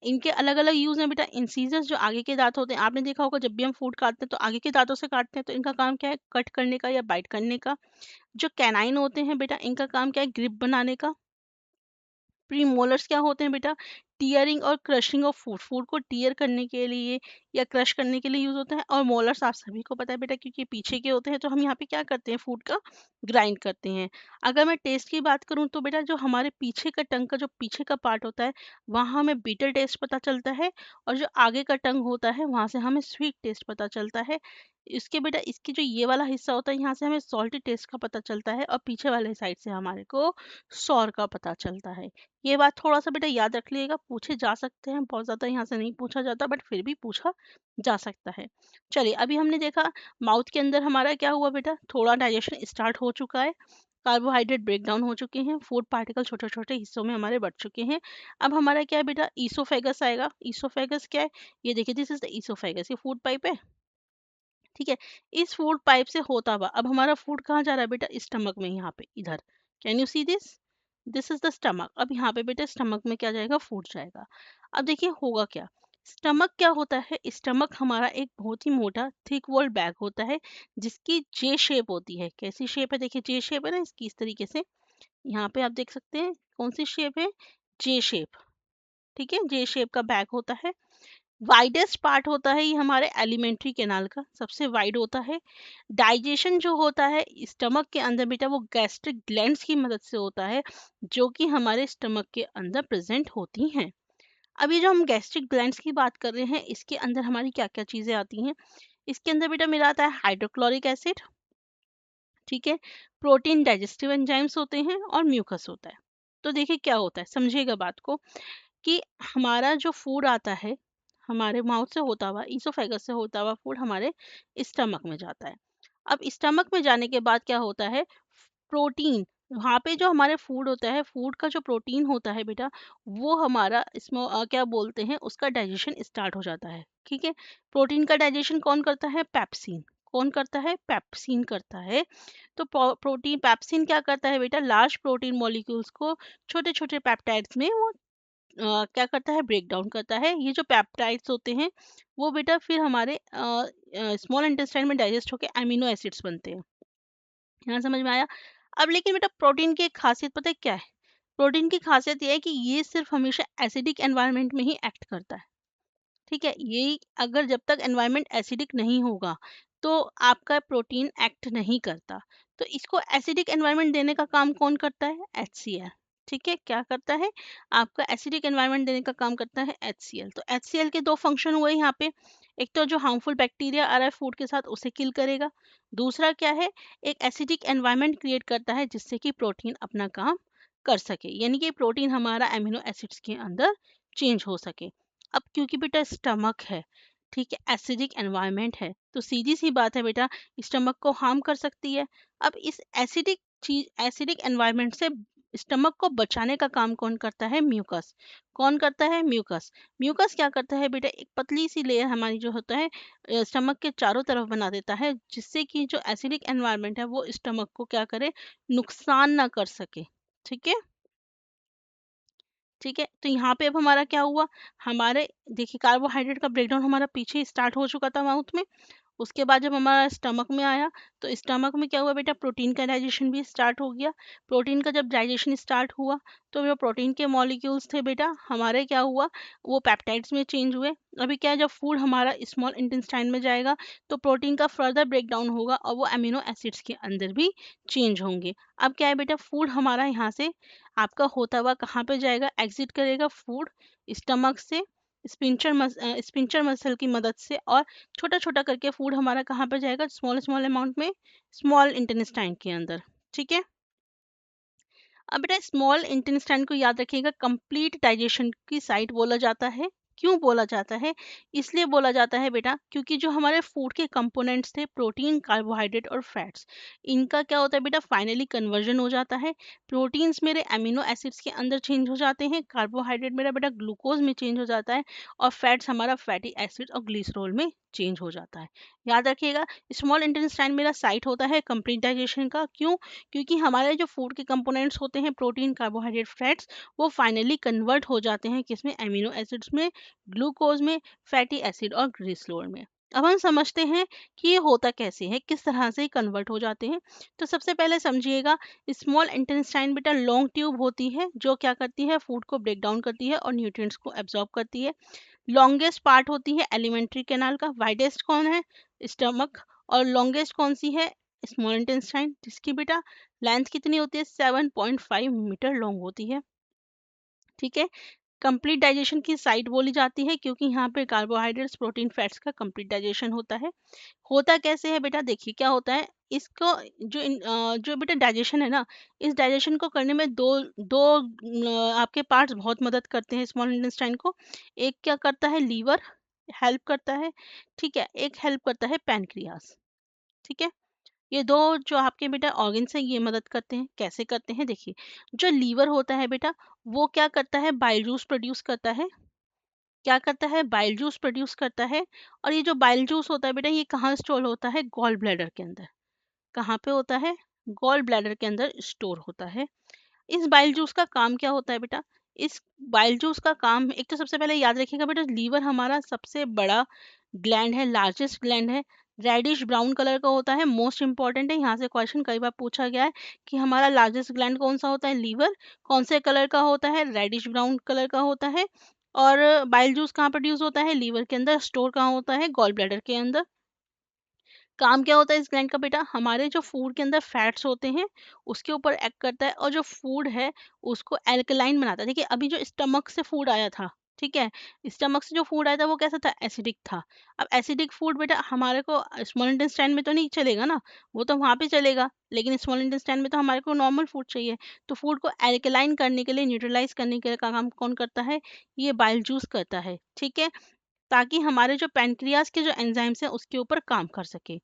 इनके अलग-अलग यूज़ हैं बेटा। इंसिजर्स जो आगे के दाँत होते हैं, आपने देखा होगा जब भी हम फूड काटते हैं तो आगे के दाँतों से काटते हैं, तो इनका काम क्या है? कट करने का या बाइट करने का। जो कैनाइन होते हैं बेटा, इनका काम क्या है? ग्रिप बनाने का। प्रीमोलर्स क्या होते हैं बेटा? टीयरिंग और क्रशिंग ऑफ फूड, फूड को टीयर करने के लिए या क्रश करने के लिए यूज होता है। और मोलर्स आप सभी को पता है बेटा, क्योंकि पीछे के होते हैं, तो हम यहाँ पे क्या करते हैं? फूड का ग्राइंड करते हैं। अगर मैं टेस्ट की बात करूँ तो बेटा, जो हमारे पीछे का टंग का जो पीछे का पार्ट होता है, वहाँ हमें बीटर टेस्ट पता चलता है, और जो आगे का टंग होता है वहाँ से हमें स्वीट टेस्ट पता चलता है। इसके बेटा, इसकी जो ये वाला हिस्सा होता है, यहाँ से हमें सॉल्टी टेस्ट का पता चलता है, और पीछे वाले साइड से हमारे को सॉर का पता चलता है। ये बात थोड़ा-सा बेटा याद रख लीजिएगा, पूछे जा सकते हैं, बहुत ज़्यादा यहाँ से नहीं पूछा जाता, बट फिर भी पूछा जा सकता है। चलिए, अभी हमने देखा माउथ के अंदर हमारा क्या हुआ बेटा? थोड़ा डाइजेशन स्टार्ट हो चुका है, कार्बोहाइड्रेट ब्रेक डाउन हो चुके हैं, फूड पार्टिकल छोटे-छोटे हिस्सों में हमारे बँट चुके हैं। अब हमारा क्या है बेटा? ईसोफेगस आएगा। ईसोफेगस क्या है? ये देखिए, दिस इज़ द ईसोफेगस, ये फूड पाइप है। ठीक है। इस फूड पाइप से होता हुआ अब हमारा फूड कहाँ जा रहा है बेटा, स्टमक में, यहाँ पे इधर। Can you see this, this is the stomach. अब यहाँ पे बेटा स्टमक में क्या जाएगा, फूड जाएगा। अब देखिए होगा क्या, स्टमक क्या होता है, स्टमक हमारा एक बहुत ही मोटा थिक वॉल बैग होता है जिसकी जे शेप होती है। कैसी शेप है, देखिए जे शेप है ना इसकी, इस तरीके से। यहाँ पे आप देख सकते हैं कौन सी शेप है, जे शेप। ठीक है, जे शेप का बैग होता है। वाइडेस्ट पार्ट होता है ये हमारे एलिमेंट्री कैनाल का, सबसे वाइड होता है। डाइजेशन जो होता है स्टमक के अंदर बेटा, वो गैस्ट्रिक ग्लैंड्स की मदद से होता है, जो कि हमारे स्टमक के अंदर प्रेजेंट होती हैं। अभी जो हम गैस्ट्रिक ग्लैंड्स की बात कर रहे हैं, इसके अंदर हमारी क्या क्या चीजें आती हैं। इसके अंदर बेटा मेरा आता है हाइड्रोक्लोरिक एसिड, ठीक है, प्रोटीन डाइजेस्टिव एंजाइम्स होते हैं, और म्यूकस होता है। तो देखिए क्या होता है, समझिएगा बात को, कि हमारा जो फूड आता है हमारे माउथ से होता हुआ, ईसोफेगस से होता हुआ फूड हमारे स्टमक में जाता है। अब स्टमक में जाने के बाद क्या होता है, प्रोटीन, वहाँ पे जो हमारे फूड होता है, फूड का जो प्रोटीन होता है बेटा, वो हमारा इसमें क्या बोलते हैं, उसका डाइजेशन स्टार्ट हो जाता है। ठीक है, प्रोटीन का डाइजेशन कौन करता है, पेप्सिन। कौन करता है, पेप्सिन करता है। तो प्रोटीन पेप्सिन क्या करता है बेटा, लार्ज प्रोटीन मॉलिक्यूल्स को छोटे छोटे पेप्टाइड्स में वो क्या करता है, ब्रेक डाउन करता है। ये जो पेप्टाइड्स होते हैं वो बेटा फिर हमारे स्मॉल इंटेस्टाइन में डाइजेस्ट होकर अमीनो एसिड्स बनते हैं। यहाँ समझ में आया। अब लेकिन बेटा प्रोटीन की एक खासियत पता है क्या है, प्रोटीन की खासियत ये है कि ये सिर्फ हमेशा एसिडिक एनवायरनमेंट में ही एक्ट करता है। ठीक है, ये अगर जब तक एनवायरनमेंट एसिडिक नहीं होगा तो आपका प्रोटीन एक्ट नहीं करता। तो इसको एसिडिक एनवायरनमेंट देने का काम कौन करता है, HCl। ठीक है, क्या करता है, आपका एसिडिक एनवायरनमेंट देने का काम करता है HCl। तो HCl के दो फंक्शन हुए यहाँ पे, एक तो जो हार्मफुल बैक्टीरिया आ रहा है फूड के साथ उसे किल करेगा, दूसरा क्या है, एक एसिडिक एनवायरनमेंट क्रिएट करता है जिससे कि प्रोटीन अपना काम कर सके, यानी कि प्रोटीन हमारा एमिनो एसिड्स के अंदर चेंज हो सके। अब क्योंकि बेटा स्टमक है, ठीक है, एसिडिक एनवायरनमेंट है, तो सीधी सी बात है बेटा, स्टमक को हार्म कर सकती है। अब इस एसिडिक चीज, एसिडिक एनवायरनमेंट से स्टमक को बचाने का काम कौन करता है, म्यूकस। कौन करता है, म्यूकस। म्यूकस क्या करता है बेटा, एक पतली सी लेयर हमारी जो होता है स्टमक के चारों तरफ बना देता है, जिससे कि जो एसिडिक एनवायरनमेंट है वो स्टमक को क्या करे, नुकसान ना कर सके। ठीक है, ठीक है। तो यहाँ पे अब हमारा क्या हुआ, हमारे देखिए कार्बोहाइड्रेट का ब्रेकडाउन हमारा पीछे स्टार्ट हो चुका था माउथ में। उसके बाद जब हमारा स्टमक में आया तो स्टमक में क्या हुआ बेटा, प्रोटीन का डाइजेशन भी स्टार्ट हो गया। प्रोटीन का जब डाइजेशन स्टार्ट हुआ तो जो प्रोटीन के मॉलिक्यूल्स थे बेटा हमारे क्या हुआ, वो पेप्टाइड्स में चेंज हुए। अभी क्या है, जब फूड हमारा स्मॉल इंटेस्टाइन में जाएगा तो प्रोटीन का फर्दर ब्रेक डाउन होगा और वो अमीनो एसिड्स के अंदर भी चेंज होंगे। अब क्या है बेटा, फूड हमारा यहाँ से आपका होता हुआ कहाँ पे जाएगा, एग्जिट करेगा फूड स्टमक से स्पिंचर मसल की मदद से, और छोटा छोटा करके फूड हमारा कहाँ पे जाएगा, स्मॉल स्मॉल अमाउंट में स्मॉल इंटेस्टाइन के अंदर। ठीक है, अब बेटा स्मॉल इंटेस्टाइन को याद रखिएगा, कंप्लीट डाइजेशन की साइट बोला जाता है। क्यों बोला जाता है, इसलिए बोला जाता है बेटा क्योंकि जो हमारे फूड के कंपोनेंट्स थे, प्रोटीन, कार्बोहाइड्रेट और फैट्स, इनका क्या होता है बेटा, फाइनली कन्वर्जन हो जाता है। प्रोटीन्स मेरे अमीनो एसिड्स के अंदर चेंज हो जाते हैं, कार्बोहाइड्रेट मेरा बेटा ग्लूकोज में चेंज हो जाता है, और फैट्स हमारा फैटी एसिड और ग्लिसरॉल में चेंज हो जाता है। याद रखिएगा, स्मॉल इंटेस्टाइन मेरा साइट होता है कंप्लीट डाइजेशन का। क्यों, क्योंकि हमारे जो फूड के कंपोनेंट्स होते हैं, प्रोटीन, कार्बोहाइड्रेट, फैट्स, वो फाइनली कन्वर्ट हो जाते हैं किसमें, एमिनो एसिड्स में, ग्लूकोज में, फैटी एसिड और ग्लिसरॉल में। अब हम समझते हैं कि ये होता कैसे है, किस तरह से कन्वर्ट हो जाते हैं। तो सबसे पहले समझिएगा, स्मॉल इंटेस्टाइन बेटा लॉन्ग ट्यूब होती है जो क्या करती है, फूड को ब्रेक डाउन करती है और न्यूट्रिएंट्स को एब्जॉर्ब करती है। लॉन्गेस्ट पार्ट होती है एलिमेंट्री कैनाल का, वाइडेस्ट कौन है, स्टमक, और लॉन्गेस्ट कौन सी है, स्मॉल इंटेस्टाइन, जिसकी बेटा लेंथ कितनी होती है, 7.5 मीटर लॉन्ग होती है। ठीक है, कंप्लीट डाइजेशन की साइट बोली जाती है क्योंकि यहाँ पे कार्बोहाइड्रेट्स, प्रोटीन, फैट्स का कंप्लीट डाइजेशन होता है। होता कैसे है बेटा, देखिए क्या होता है, इसको जो बेटा डाइजेशन है ना, इस डाइजेशन को करने में दो दो आपके पार्ट्स बहुत मदद करते हैं स्मॉल इंटेस्टाइन को। एक क्या करता है, लीवर हेल्प करता है, ठीक है, एक हेल्प करता है पैनक्रियास। ठीक है, ये दो जो आपके बेटा ऑर्गन्स हैं ये मदद करते हैं। कैसे करते हैं, देखिए, जो लीवर होता है बेटा वो क्या करता है, बाइल जूस प्रोड्यूस करता है। क्या करता है, बाइल जूस प्रोड्यूस करता है। और ये जो बाइल जूस होता है बेटा, ये कहाँ स्टोर होता है, गॉल ब्लैडर के अंदर। कहाँ पे होता है, गॉल ब्लैडर के अंदर स्टोर होता है। इस बाइल जूस का काम क्या होता है बेटा, इस बाइल जूस का काम, एक तो सबसे पहले याद रखिएगा बेटा, लीवर हमारा सबसे बड़ा ग्लैंड है, लार्जेस्ट ग्लैंड है। रेडिश ब्राउन कलर का होता है, मोस्ट इंपॉर्टेंट है, यहाँ से क्वेश्चन कई बार पूछा गया है कि हमारा लार्जेस्ट ग्लैंड कौन सा होता है, लीवर। कौन से कलर का होता है, रेडिश ब्राउन कलर का होता है। और बाइल जूस कहाँ प्रोड्यूस होता है, लीवर के अंदर। स्टोर कहाँ होता है, गॉल ब्लैडर के अंदर। काम क्या होता है इस ग्लैंड का बेटा, हमारे जो फूड के अंदर फैट्स होते हैं उसके ऊपर एक्ट करता है, और जो फूड है उसको एल्कलाइन बनाता है। देखिए अभी जो स्टमक से फूड आया था, ठीक है, स्टमक से जो फूड आया था वो कैसा था, एसिडिक था। अब एसिडिक फूड बेटा हमारे को स्मॉल इंटेस्टाइन में तो नहीं चलेगा ना, वो तो वहाँ पे चलेगा, लेकिन स्मॉल इंटेस्टाइन में तो हमारे को नॉर्मल फूड चाहिए। तो फूड को एल्कलाइन करने के लिए, न्यूट्रलाइज करने के लिए काम कौन करता है, ये बाइल जूस करता है, ठीक है, ताकि हमारे जो पैनक्रियाज के जो एंजाइम्स हैं उसके ऊपर काम कर सके।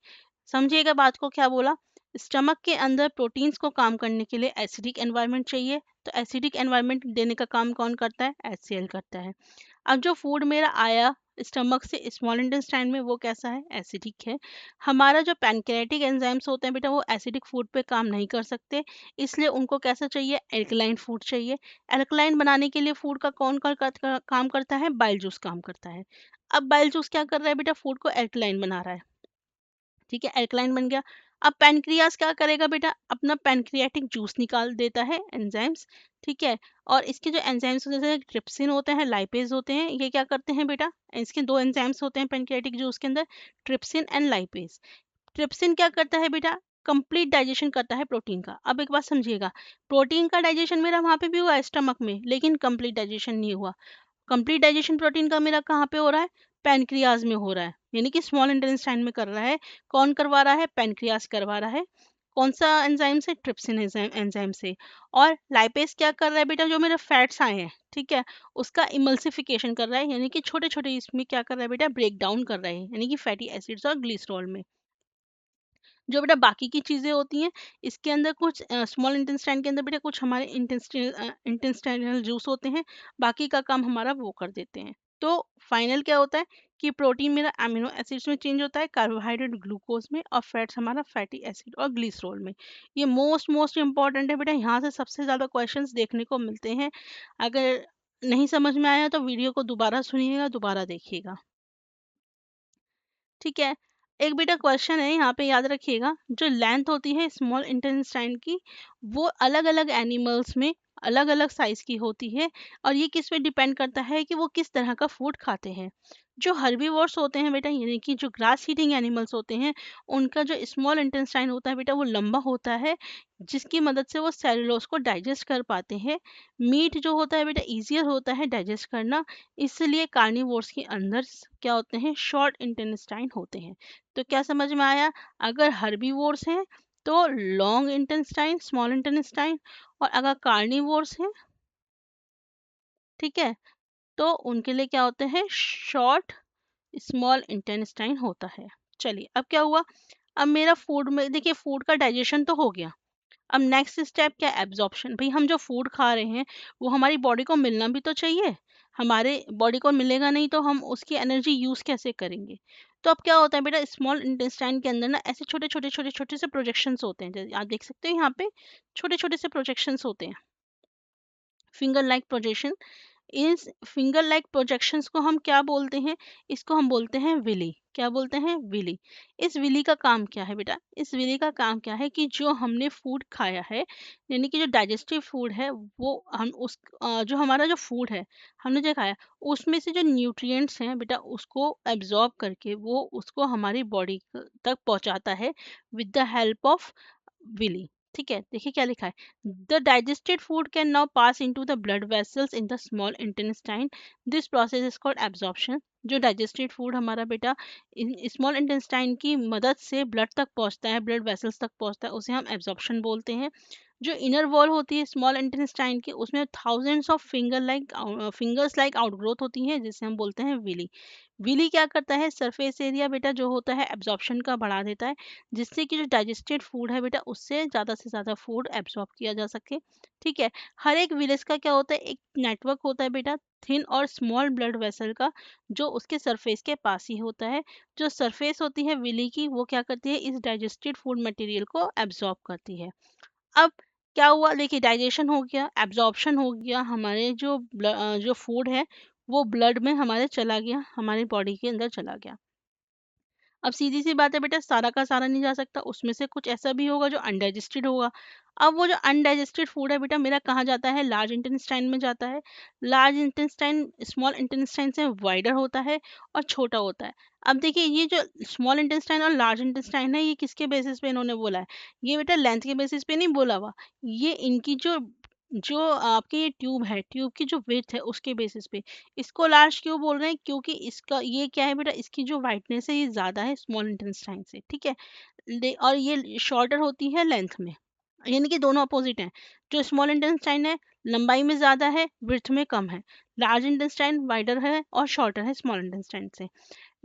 समझिएगा बात को, क्या बोला, स्टमक के अंदर प्रोटीन्स को काम करने के लिए एसिडिक एनवायरनमेंट चाहिए, तो एसिडिक एनवायरनमेंट देने का काम कौन करता है, HCl करता है। अब जो फूड मेरा आया स्टमक से स्मॉल इंटेस्टाइन में, वो कैसा है, एसिडिक है। हमारा जो पैनक्रियाटिक एंजाइम्स होते हैं बेटा, वो एसिडिक फूड पे काम नहीं कर सकते, इसलिए उनको कैसा चाहिए, एल्कलाइन फूड चाहिए। एल्कलाइन बनाने के लिए फूड का कौन काम करता है, बाइल जूस काम करता है। अब बाइल जूस क्या कर रहा है बेटा, फूड को एल्कलाइन बना रहा है, ठीक है, एल्कलाइन बन गया। अब पैनक्रियास क्या करेगा बेटा, अपना पैनक्रियाटिक जूस निकाल देता है, एंजाइम्स, ठीक है। और इसके जो एंजाइम्स जैसे ट्रिप्सिन होते हैं, लाइपेज होते हैं, ये क्या करते हैं बेटा, इसके दो एंजाइम्स होते हैं पैनक्रियाटिक जूस के अंदर, ट्रिप्सिन एंड लाइपेज। ट्रिप्सिन क्या करता है बेटा, कंप्लीट डाइजेशन करता है प्रोटीन का। अब एक बात समझिएगा, प्रोटीन का डाइजेशन मेरा वहां पे भी हुआ है स्टमक में, लेकिन कंप्लीट डाइजेशन नहीं हुआ। कंप्लीट डाइजेशन प्रोटीन का मेरा कहाँ पे हो रहा है, पैनक्रियाज में हो रहा है, यानी कि स्मॉल इंटेस्टाइन में कर रहा है। कौन करवा रहा है, पैनक्रियाज करवा रहा है। कौन सा एंजाइम से, ट्रिप्सिन एंजाइम से। और लाइपेज क्या कर रहा है बेटा, जो मेरे फैट्स आए हैं, ठीक है, उसका इमल्सिफिकेशन कर रहा है, यानी कि छोटे छोटे इसमें क्या कर रहा है बेटा, ब्रेक डाउन कर रहा है, यानी कि फैटी एसिड्स और ग्लिसरॉल में। जो बेटा बाकी की चीज़ें होती हैं, इसके अंदर कुछ स्मॉल इंटेस्टाइन के अंदर बेटा कुछ हमारे इंटेस्टाइनल जूस होते हैं, बाकी का काम हमारा वो कर देते हैं। तो फाइनल क्या होता है कि प्रोटीन मेरा अमीनो एसिड्स में चेंज होता है, कार्बोहाइड्रेट ग्लूकोज में, और फैट्स हमारा फैटी एसिड और ग्लिसरॉल में। ये मोस्ट इंपॉर्टेंट है बेटा, यहाँ से सबसे ज़्यादा क्वेश्चंस देखने को मिलते हैं। अगर नहीं समझ में आया तो वीडियो को दोबारा सुनिएगा, दोबारा देखिएगा, ठीक है। एक बेटा क्वेश्चन है यहाँ पे, याद रखिएगा, जो लेंथ होती है स्मॉल इंटेस्टाइन की, वो अलग अलग एनिमल्स में अलग अलग साइज की होती है, और ये किस पे डिपेंड करता है कि वो किस तरह का फूड खाते हैं। जो हर्बीवोर्स होते हैं बेटा, यानी कि जो ग्रास ईटिंग एनिमल्स होते हैं, उनका जो स्मॉल इंटेस्टाइन होता है बेटा, वो लंबा होता है, जिसकी मदद से वो सेलुलोज को डाइजेस्ट कर पाते हैं। मीट जो होता है बेटा, इजियर होता है डाइजेस्ट करना, इसलिए कार्निवोर्स के अंदर क्या होते हैं, शॉर्ट इंटेस्टाइन होते हैं। तो क्या समझ में आया, अगर हर्बीवोर्स हैं तो लॉन्ग इंटेस्टाइन, स्मॉल इंटेस्टाइन, और अगर कार्निवोर्स हैं, ठीक है, तो उनके लिए क्या होते हैं, शॉर्ट स्मॉल इंटेस्टाइन होता है। चलिए अब क्या हुआ, अब मेरा फूड में देखिए, फूड का डाइजेशन तो हो गया। अब नेक्स्ट स्टेप क्या, एब्जॉर्प्शन। भाई हम जो फूड खा रहे हैं वो हमारी बॉडी को मिलना भी तो चाहिए, हमारे बॉडी को मिलेगा नहीं तो हम उसकी एनर्जी यूज कैसे करेंगे। तो अब क्या होता है बेटा, स्मॉल इंटेस्टाइन के अंदर ना ऐसे छोटे छोटे से प्रोजेक्शंस होते हैं, जैसे आप देख सकते हो यहाँ पे छोटे छोटे से प्रोजेक्शंस होते हैं, फिंगर लाइक प्रोजेक्शन। इस फिंगर लाइक प्रोजेक्शंस को हम क्या बोलते हैं, इसको हम बोलते हैं विली। क्या बोलते हैं, विली। इस विली का काम क्या है बेटा, इस विली का काम क्या है कि जो हमने फूड खाया है, यानी कि जो डाइजेस्टिव फूड है, वो हम उस जो हमारा जो फूड है हमने जो खाया, उसमें से जो न्यूट्रिएंट्स हैं बेटा, उसको एब्जॉर्ब करके वो उसको हमारी बॉडी तक पहुंचाता है with the help of villi. ठीक है, देखिए क्या लिखा है, the digested food can now pass into the blood vessels in the small intestine, this process is called absorption. जो डाइजेस्टेड फूड हमारा बेटा स्मॉल इंटेस्टाइन की मदद से ब्लड तक पहुंचता है, ब्लड वेसल्स तक पहुंचता है, उसे हम एब्जॉर्प्शन बोलते हैं। जो इनर वॉल होती है स्मॉल इंटेस्टाइन की, उसमें thousands of fingers like outgrowth होती हैं, जिसे हम बोलते हैं विली। विली क्या करता है, सरफेस एरिया बेटा जो होता है एब्जॉर्प्शन का बढ़ा देता है, जिससे कि जो डाइजेस्टेड फूड है बेटा उससे ज़्यादा से ज़्यादा फूड एब्जॉर्ब किया जा सके। ठीक है, हर एक विलेज का क्या होता है, एक नेटवर्क होता है बेटा थिन और स्मॉल ब्लड वेसल का, जो उसके सरफेस के पास ही होता है। जो सरफेस होती है विली की, वो क्या करती है, इस डाइजेस्टेड फूड मटेरियल को एब्जॉर्ब करती है। अब क्या हुआ, देखिए डाइजेशन हो गया, एब्जॉर्प्शन हो गया, हमारे जो फूड है वो ब्लड में हमारे चला गया, हमारी बॉडी के अंदर चला गया। अब सीधी सी बात है बेटा, सारा का सारा नहीं जा सकता, उसमें से कुछ ऐसा भी होगा जो अनडाइजेस्टेड होगा। अब वो जो अनडाइजेस्टेड फूड है बेटा मेरा कहाँ जाता है, लार्ज इंटेस्टाइन में जाता है। लार्ज इंटेस्टाइन स्मॉल इंटेस्टाइन से वाइडर होता है और छोटा होता है। अब देखिए ये जो स्मॉल इंटेस्टाइन और लार्ज इंटेस्टाइन है, ये किसके बेसिस पे इन्होंने बोला है, ये बेटा लेंथ के बेसिस पे नहीं बोला हुआ, ये इनकी जो जो आपके ये ट्यूब है, ट्यूब की जो विड्थ है उसके बेसिस पे इसको लार्ज क्यों बोल रहे हैं, क्योंकि इसका ये क्या है बेटा, इसकी जो वाइटनेस है ये ज़्यादा है स्मॉल इंटेस्टाइन से। ठीक है, और ये शॉर्टर होती है लेंथ में, यानी कि दोनों अपोजिट हैं। जो स्मॉल इंटेस्टाइन है लंबाई में ज़्यादा है, विड्थ में कम है। लार्ज इंटेस्टाइन वाइडर है और शॉर्टर है स्मॉल इंटेस्टाइन से।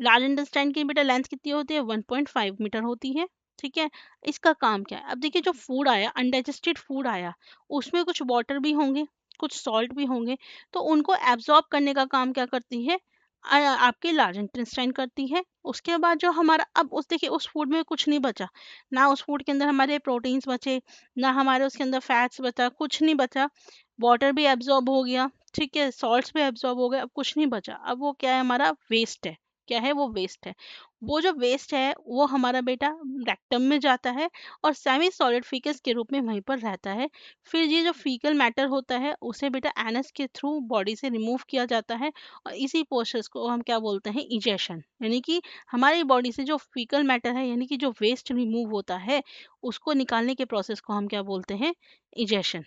लार्ज इंटेस्टाइन की बेटा लेंथ कितनी होती है, 1.5 मीटर होती है। ठीक है, इसका काम क्या है, अब देखिए जो फूड आया, अनडाइजेस्टेड फूड आया, उसमें कुछ वाटर भी होंगे, कुछ सॉल्ट भी होंगे, तो उनको एब्जॉर्ब करने का काम क्या करती है, आपकी लार्ज इंटेस्टाइन करती है। उसके बाद जो हमारा, अब उस देखिए उस फूड में कुछ नहीं बचा, ना उस फूड के अंदर हमारे प्रोटीन्स बचे, ना हमारे उसके अंदर फैट्स बचा, कुछ नहीं बचा। वाटर भी एब्जॉर्ब हो गया, ठीक है, सॉल्ट्स भी एब्जॉर्ब हो गए, अब कुछ नहीं बचा। अब वो क्या है, हमारा वेस्ट है। क्या है वो, वेस्ट है। वो जो वेस्ट है वो हमारा बेटा रेक्टम में जाता है और सेमी सॉलिड फीकस के रूप में वहीं पर रहता है। फिर ये जो फीकल मैटर होता है उसे बेटा एनस के थ्रू बॉडी से रिमूव किया जाता है, और इसी प्रोसेस को हम क्या बोलते हैं, इजेशन। यानी कि हमारी बॉडी से जो फीकल मैटर है, यानी कि जो वेस्ट रिमूव होता है, उसको निकालने के प्रोसेस को हम क्या बोलते हैं, इजेशन।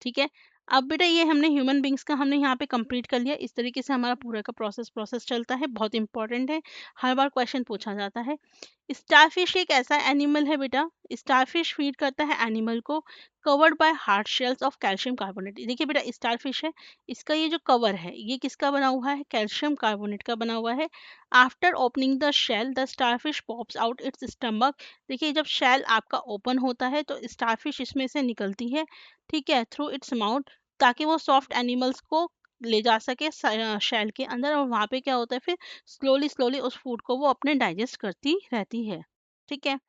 ठीक है, अब बेटा ये हमने ह्यूमन बींग्स का हमने यहाँ पे कंप्लीट कर लिया। इस तरीके से हमारा पूरा का प्रोसेस चलता है, बहुत इंपॉर्टेंट है, हर बार क्वेश्चन पूछा जाता है। स्टारफिश एक ऐसा एनिमल है बेटा, स्टारफिश फीड करता है एनिमल को covered by hard shells of calcium carbonate. देखिए बेटा स्टारफिश है, इसका ये जो कवर है ये किसका बना हुआ है, कैल्शियम कार्बोनेट का बना हुआ है। After opening the shell the starfish pops out its stomach. देखिए जब शेल आपका ओपन होता है तो स्टारफिश इसमें से निकलती है, ठीक है, थ्रू इट्स माउथ, ताकि वो सॉफ्ट एनिमल्स को ले जा सके शेल के अंदर, और वहाँ पे क्या होता है फिर स्लोली स्लोली उस फूड को वो अपने डाइजेस्ट करती रहती है। ठीक है,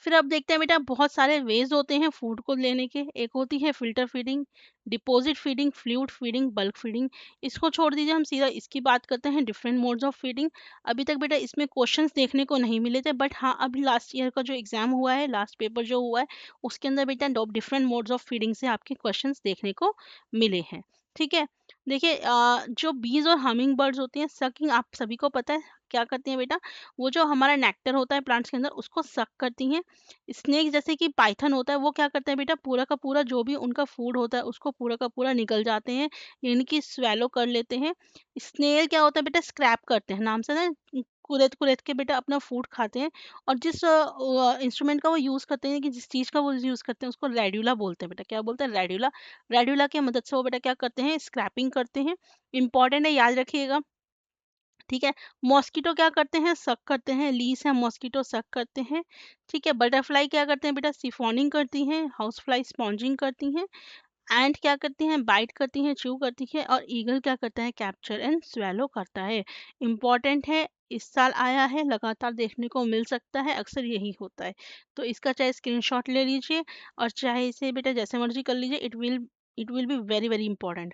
फिर अब देखते हैं बेटा बहुत सारे वेज होते हैं फूड को लेने के। एक होती है filter feeding, deposit feeding, fluid feeding, bulk feeding. इसको छोड़ दीजिए, हम सीधा इसकी बात करते हैं, डिफरेंट मोड्स ऑफ फीडिंग। अभी तक बेटा इसमें क्वेश्चंस देखने को नहीं मिले थे, बट हाँ अभी लास्ट ईयर का जो एग्जाम हुआ है, लास्ट पेपर जो हुआ है, उसके अंदर बेटा डिफरेंट मोड्स ऑफ फीडिंग से आपके क्वेश्चंस देखने को मिले हैं। ठीक है, देखिए जो बीज और हमिंग बर्ड्स होती हैं, सकिंग आप सभी को पता है क्या करती हैं बेटा, वो जो हमारा नेक्टर होता है प्लांट्स के अंदर उसको सक करती हैं। स्नेक जैसे कि पाइथन होता है, वो क्या करते हैं बेटा, पूरा का पूरा जो भी उनका फूड होता है उसको पूरा का पूरा निगल जाते हैं, यानी कि स्वेलो कर लेते हैं। स्नेल क्या होता है बेटा, स्क्रैप करते हैं, नाम से ना, कुरेद कुरेद के बेटा अपना फूड खाते हैं। और जिस इंस्ट्रूमेंट का वो यूज़ करते हैं, कि जिस चीज़ का वो यूज़ करते हैं, उसको रेड्यूला बोलते हैं बेटा। क्या बोलते हैं, रेड्यूला। रेड्यूला की मदद से वो बेटा क्या करते हैं, स्क्रैपिंग करते हैं। इंपॉर्टेंट है, याद रखिएगा। ठीक है, मॉस्किटो क्या करते हैं, सक करते हैं, लीस है मॉस्किटो, सक करते हैं। ठीक है, बटरफ्लाई क्या करते हैं बेटा, सिफोनिंग करती हैं, हाउस फ्लाई स्पॉन्जिंग करती हैं। एंट क्या करती हैं, बाइट करती हैं, च्यू करती है। और ईगल क्या करता है, कैप्चर एंड स्वेलो करता है। इंपॉर्टेंट है, इस साल आया है, लगातार देखने को मिल सकता है, अक्सर यही होता है। तो इसका चाहे स्क्रीनशॉट ले लीजिए और चाहे इसे बेटा जैसे मर्जी कर लीजिए, it will be very very important.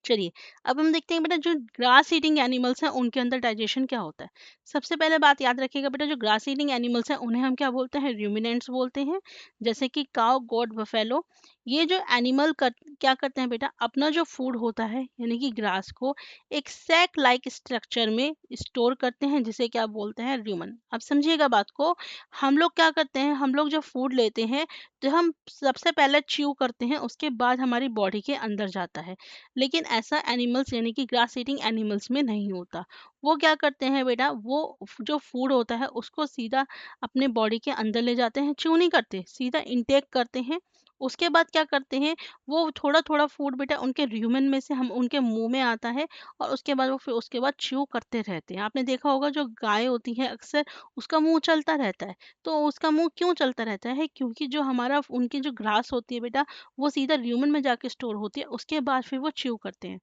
चलिए, अब हम देखते हैं बेटा जो ग्रास ईटिंग एनिमल्स हैं उनके अंदर डाइजेशन क्या होता है। सबसे पहले बात याद रखिएगा बेटा, जो ग्रास ईटिंग एनिमल्स हैं उन्हें हम क्या बोलते हैं, रूमिनेंट्स बोलते हैं। जैसे कि काउ, गोट, बफेलो, ये जो एनिमल क्या करते हैं बेटा, अपना जो फूड होता है यानी कि ग्रास को एक सैक लाइक स्ट्रक्चर में स्टोर करते हैं, जिसे क्या बोलते हैं, र्यूमन। अब समझिएगा बात को। हम लोग क्या करते हैं, हम लोग जब फूड लेते हैं तो हम सबसे पहले च्यू करते हैं, उसके बाद हमारी बॉडी के अंदर जाता है। लेकिन ऐसा एनिमल्स यानी कि ग्रास ईटिंग एनिमल्स में नहीं होता। वो क्या करते हैं बेटा, वो जो फूड होता है उसको सीधा अपने बॉडी के अंदर ले जाते हैं, च्यू नहीं करते, सीधा इंटेक करते हैं। उसके बाद क्या करते हैं, वो थोड़ा थोड़ा फूड बेटा उनके र्यूमन में से हम उनके मुंह में आता है, और उसके बाद वो फिर उसके बाद च्यू करते रहते हैं। आपने देखा होगा जो गाय होती है अक्सर उसका मुंह चलता रहता है। तो उसका मुंह क्यों चलता रहता है, क्योंकि जो हमारा उनकी जो ग्रास होती है बेटा, वो सीधा र्यूमन में जाके स्टोर होती है, उसके बाद फिर वो च्यू करते हैं।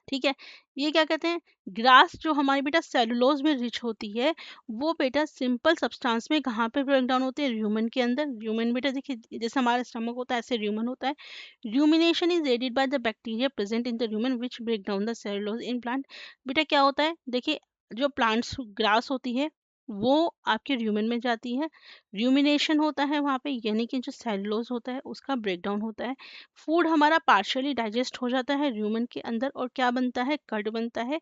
ठीक है। ये क्या कहते हैं, ग्रास जो हमारी बेटा सेलुलोज में रिच होती है, वो बेटा सिंपल सब्सटेंस में कहाँ पे ब्रेक डाउन होती है, र्यूमन के अंदर। र्यूमन बेटा देखिए जैसे हमारा स्टमक होता है ऐसे र्यूमन होता है। Rumination is aided by the bacteria present in the rumen which break down the cellulose in plant. बेटा क्या होता है, देखिए जो प्लांट्स ग्रास होती है वो आपके र्यूमन में जाती है, र्यूमिनेशन होता है वहाँ पे, यानी कि जो सेलुलोज होता है उसका ब्रेकडाउन होता है। फूड हमारा पार्शियली डाइजेस्ट हो जाता है र्यूमन के अंदर, और क्या बनता है, कर्ड बनता है।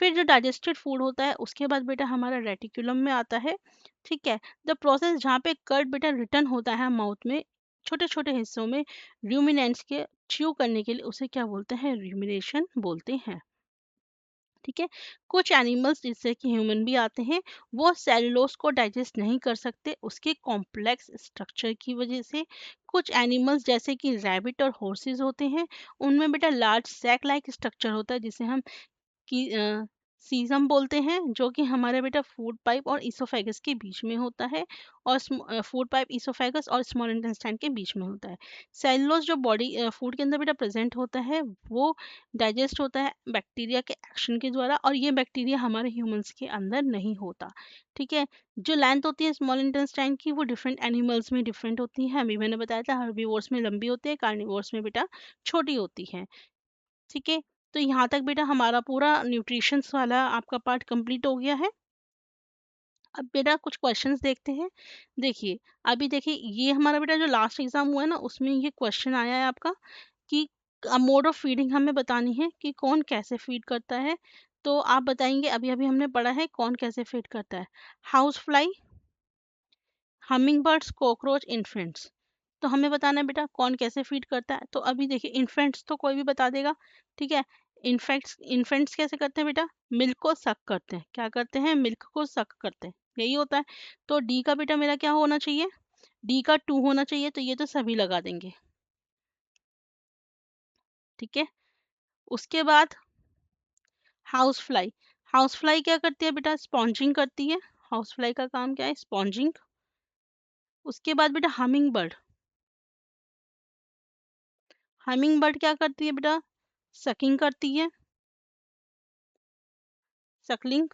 फिर जो डाइजेस्टेड फूड होता है उसके बाद बेटा हमारा रेटिकुलम में आता है। ठीक है। द प्रोसेस जहाँ पे कर्ड बेटा रिटर्न होता है माउथ में छोटे छोटे हिस्सों में रूमिनेंट्स के च्यू करने के लिए, उसे क्या बोलते हैं, रूमिनेशन बोलते हैं। ठीक है। कुछ एनिमल्स जैसे कि ह्यूमन भी आते हैं, वो सेलुलोज को डाइजेस्ट नहीं कर सकते उसके कॉम्प्लेक्स स्ट्रक्चर की वजह से। कुछ एनिमल्स जैसे कि रैबिट और हॉर्सेस होते हैं, उनमें बेटा लार्ज सैक लाइक स्ट्रक्चर होता है, जिसे हम की सीजम बोलते हैं, जो कि हमारे बेटा फूड पाइप और इसोफेगस के बीच में होता है, और फूड पाइप, इसोफेगस और स्मॉल इंटेस्टाइन के बीच में होता है। सेलुलोज जो बॉडी फूड के अंदर बेटा प्रेजेंट होता है, वो डाइजेस्ट होता है बैक्टीरिया के एक्शन के द्वारा, और ये बैक्टीरिया हमारे ह्यूमंस के अंदर नहीं होता। ठीक है। जो लेंथ होती है स्मॉल इंटेस्टाइन की, वो डिफरेंट एनिमल्स में डिफरेंट होती है। अभी मैंने बताया था हर्बीवोर्स में लंबी होती है, कार्निवोर्स में बेटा छोटी होती है। ठीक है। तो यहाँ तक बेटा हमारा पूरा न्यूट्रिशंस वाला आपका पार्ट कंप्लीट हो गया है। अब बेटा कुछ क्वेश्चंस देखते हैं। देखिए, अभी देखिए ये हमारा बेटा जो लास्ट एग्जाम हुआ है ना, उसमें ये क्वेश्चन आया है आपका कि मोड ऑफ फीडिंग हमें बतानी है कि कौन कैसे फीड करता है। तो आप बताएंगे, अभी अभी हमने पढ़ा है कौन कैसे फीड करता है, house fly, humming birds, cockroach, infants. तो हमें बताना है बेटा कौन कैसे फीड करता है। तो अभी देखिए इन्फेंट्स तो कोई भी बता देगा। ठीक है। इन्फेक्ट्स इन्फेंट्स कैसे करते हैं बेटा, मिल्क को सक करते हैं। क्या करते हैं, मिल्क को सक करते हैं, यही होता है। तो डी का बेटा मेरा क्या होना चाहिए, डी का 2 होना चाहिए, तो ये तो सभी लगा देंगे। ठीक है। उसके बाद हाउस फ्लाई, हाउस फ्लाई क्या करती है बेटा, स्पॉन्जिंग करती है। हाउस फ्लाई का काम क्या है, स्पॉन्जिंग। उसके बाद बेटा हमिंग बर्ड, हमिंग बर्ड क्या करती है बेटा, सकिंग करती है, सकलिंग।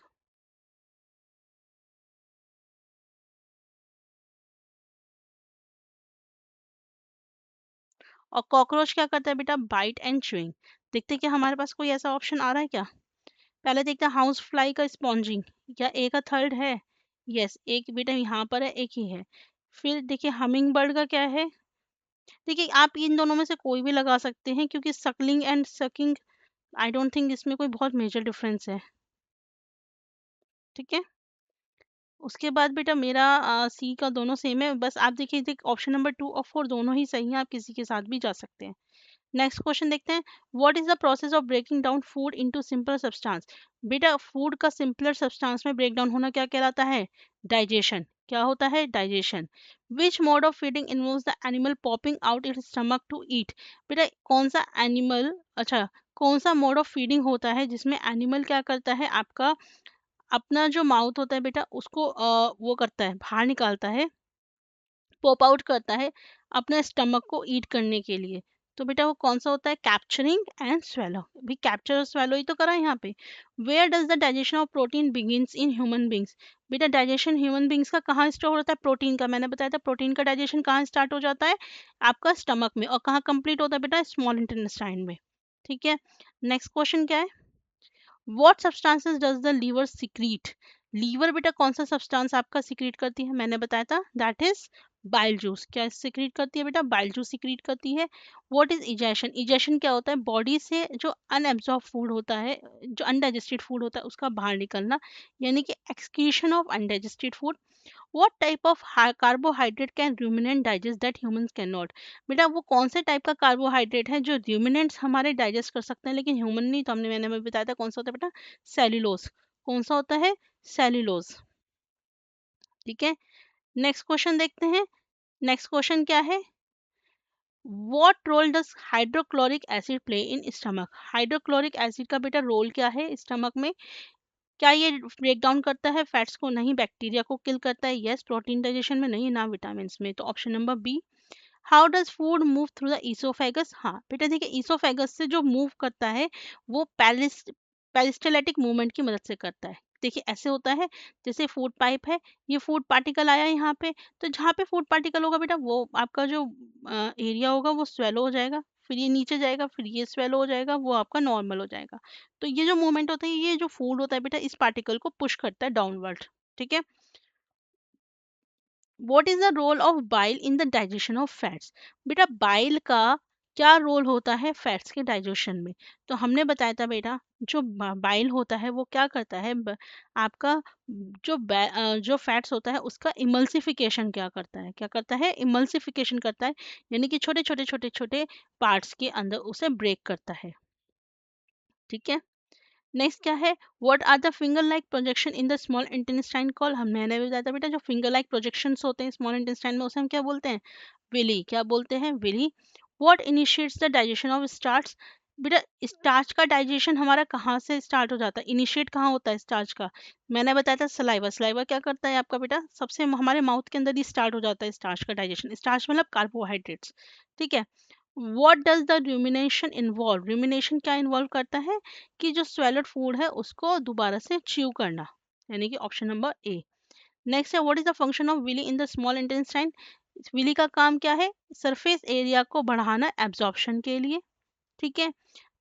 और कॉकरोच क्या करता है बेटा, बाइट एंड च्यूइंग। देखते हैं क्या हमारे पास कोई ऐसा ऑप्शन आ रहा है क्या। पहले देखते हैं हाउस फ्लाई का स्पॉन्जिंग, क्या ए का थर्ड है, यस एक बेटा यहाँ पर है, एक ही है। फिर देखिए हमिंग बर्ड का क्या है, देखिए आप इन दोनों में से कोई भी लगा सकते हैं, क्योंकि Suckling and sucking I don't think इसमें कोई बहुत मेजर डिफरेंस है। ठीक है। उसके बाद बेटा मेरा सी का दोनों सेम है, बस आप देखिए ऑप्शन नंबर 2 और 4 दोनों ही सही हैं, आप किसी के साथ भी जा सकते हैं। नेक्स्ट क्वेश्चन देखते हैं, what is the process of breaking down food into simple substance. बेटा फूड का सिंपलर सब्सटेंस में ब्रेक डाउन होना क्या कहलाता है, डाइजेशन। क्या होता है, digestion. Which mode of feeding involves the animal popping out its stomach to eat. बेटा कौन सा एनिमल, अच्छा कौन सा मोड ऑफ फीडिंग होता है जिसमें एनिमल क्या करता है आपका, अपना जो माउथ होता है बेटा उसको वो करता है, बाहर निकालता है, पॉप आउट करता है अपने स्टमक को ईट करने के लिए। तो बेटा वो कौन सा होता है, कैप्चरिंग एंड स्वेलो। भी कैप्चर और स्वेलो ही तो करा है यहाँ पे। Where does the digestion of protein begins in human beings. बेटा डाइजेशन ह्यूमन बींग्स का कहाँ स्टार्ट होता है, प्रोटीन का, मैंने बताया था प्रोटीन का डाइजेशन कहाँ स्टार्ट हो जाता है, आपका स्टमक में, और कहाँ कंप्लीट होता है बेटा, स्मॉल इंटेस्टाइन में। ठीक है। नेक्स्ट क्वेश्चन क्या है, what substances does the liver secrete. Liver बेटा कौन सा सब्सटेंस आपका सीक्रेट करती है, मैंने बताया था दैट इज बाइल जूस क्या सिक्रीट करती है बेटा? बाइल जूस सिक्रीट करती है। What is egestion? इजेशन क्या होता है? बॉडी से जो अनएब्जॉर्ब फूड होता है, जो अनडाइजेस्टेड फूड होता है, उसका बाहर निकलना, यानी कि excretion of undigested food. What type of carbohydrate can ruminant digest that humans can not? बेटा वो कौन से टाइप का कार्बोहाइड्रेट है जो रूमिनेंट्स हमारे डाइजेस्ट कर सकते हैं लेकिन ह्यूमन नहीं? तो मैंने अभी बताया था कौन सा होता है बेटा? सेल्यूलोज। कौन सा होता है? सेल्यूलोज। ठीक है, नेक्स्ट क्वेश्चन देखते हैं। नेक्स्ट क्वेश्चन क्या है? What role does hydrochloric acid play in stomach? Hydrochloric acid का बेटा रोल क्या है स्टमक में? क्या ये ब्रेक डाउन करता है फैट्स को? नहीं। बैक्टीरिया को किल करता है? यस। प्रोटीन डाइजेशन में? नहीं। ना विटामिन में। तो option number B. How does food move through the oesophagus? हाँ बेटा देखिए, ईसोफेगस से जो मूव करता है वो पेरिस्टेलेटिक मूवमेंट की मदद से करता है। देखिए ऐसे होता है जैसे फूड पाइप है, ये फूड पार्टिकल आया यहाँ पे, तो जहाँ पे फूड पार्टिकल होगा बेटा वो आपका जो एरिया होगा वो स्वेलो हो जाएगा, फिर ये नीचे जाएगा, फिर ये स्वेलो हो जाएगा, वो आपका नॉर्मल हो जाएगा। तो ये जो मूवमेंट होता है, ये जो फूड होता है बेटा, इस पार्टिकल को पुश करता है डाउनवर्ड। ठीक है। What is the role of bile in the digestion of fats? बेटा बाइल का क्या रोल होता है फैट्स के डाइजेशन में? तो हमने बताया था बेटा, जो बाइल होता है वो क्या करता है, आपका जो फैट्स होता है उसका इमल्सिफिकेशन क्या करता है? क्या करता है? इमल्सिफिकेशन करता है, यानी कि छोटे छोटे छोटे छोटे पार्ट्स के अंदर उसे ब्रेक करता है। ठीक है, नेक्स्ट क्या है? What are the finger like projection in the small intestine call? मैंने भी बताया था बेटा, जो फिंगर लाइक प्रोजेक्शंस होते हैं स्मॉल इंटेस्टाइन में उसे हम क्या बोलते हैं? विली। क्या बोलते हैं? Villi. What initiates the digestion of starch? बेटा स्टार्च का डाइजेशन हमारा कहाँ से स्टार्ट हो जाता है? इनिशिएट कहाँ होता है स्टार्च का? मैंने बताया था सलाइवा। सलाइवा क्या करता है आपका बेटा? सबसे हमारे माउथ के अंदर ही स्टार्ट हो जाता है स्टार्च का डाइजेशन। स्टार्च मतलब कार्बोहाइड्रेट्स। ठीक है। What does the rumination involve? Rumination क्या इन्वॉल्व करता है? कि जो स्वेलड फूड है उसको दोबारा से च्यू करना, यानी कि ऑप्शन नंबर ए। नेक्स्ट है, what is the function of villi in the small intestine? Villi का काम क्या है? सरफेस एरिया को बढ़ाना एब्जॉर्प्शन के लिए। ठीक है।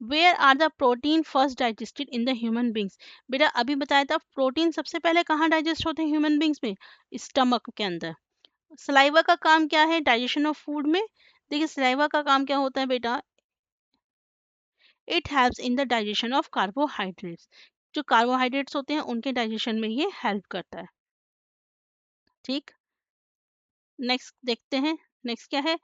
Where are the protein first digested in the human beings? बेटा अभी बताया था प्रोटीन सबसे पहले कहाँ डाइजेस्ट होते हैं ह्यूमन बींग्स में? स्टमक के अंदर। सलाइवा का काम क्या है डाइजेशन ऑफ फूड में? देखिए सलाइवा का काम क्या होता है बेटा, it helps in the digestion of carbohydrates. जो कार्बोहाइड्रेट्स होते हैं उनके डाइजेशन में ये हेल्प करता है। ठीक, नेक्स्ट देखते हैं। नेक्स्ट क्या है?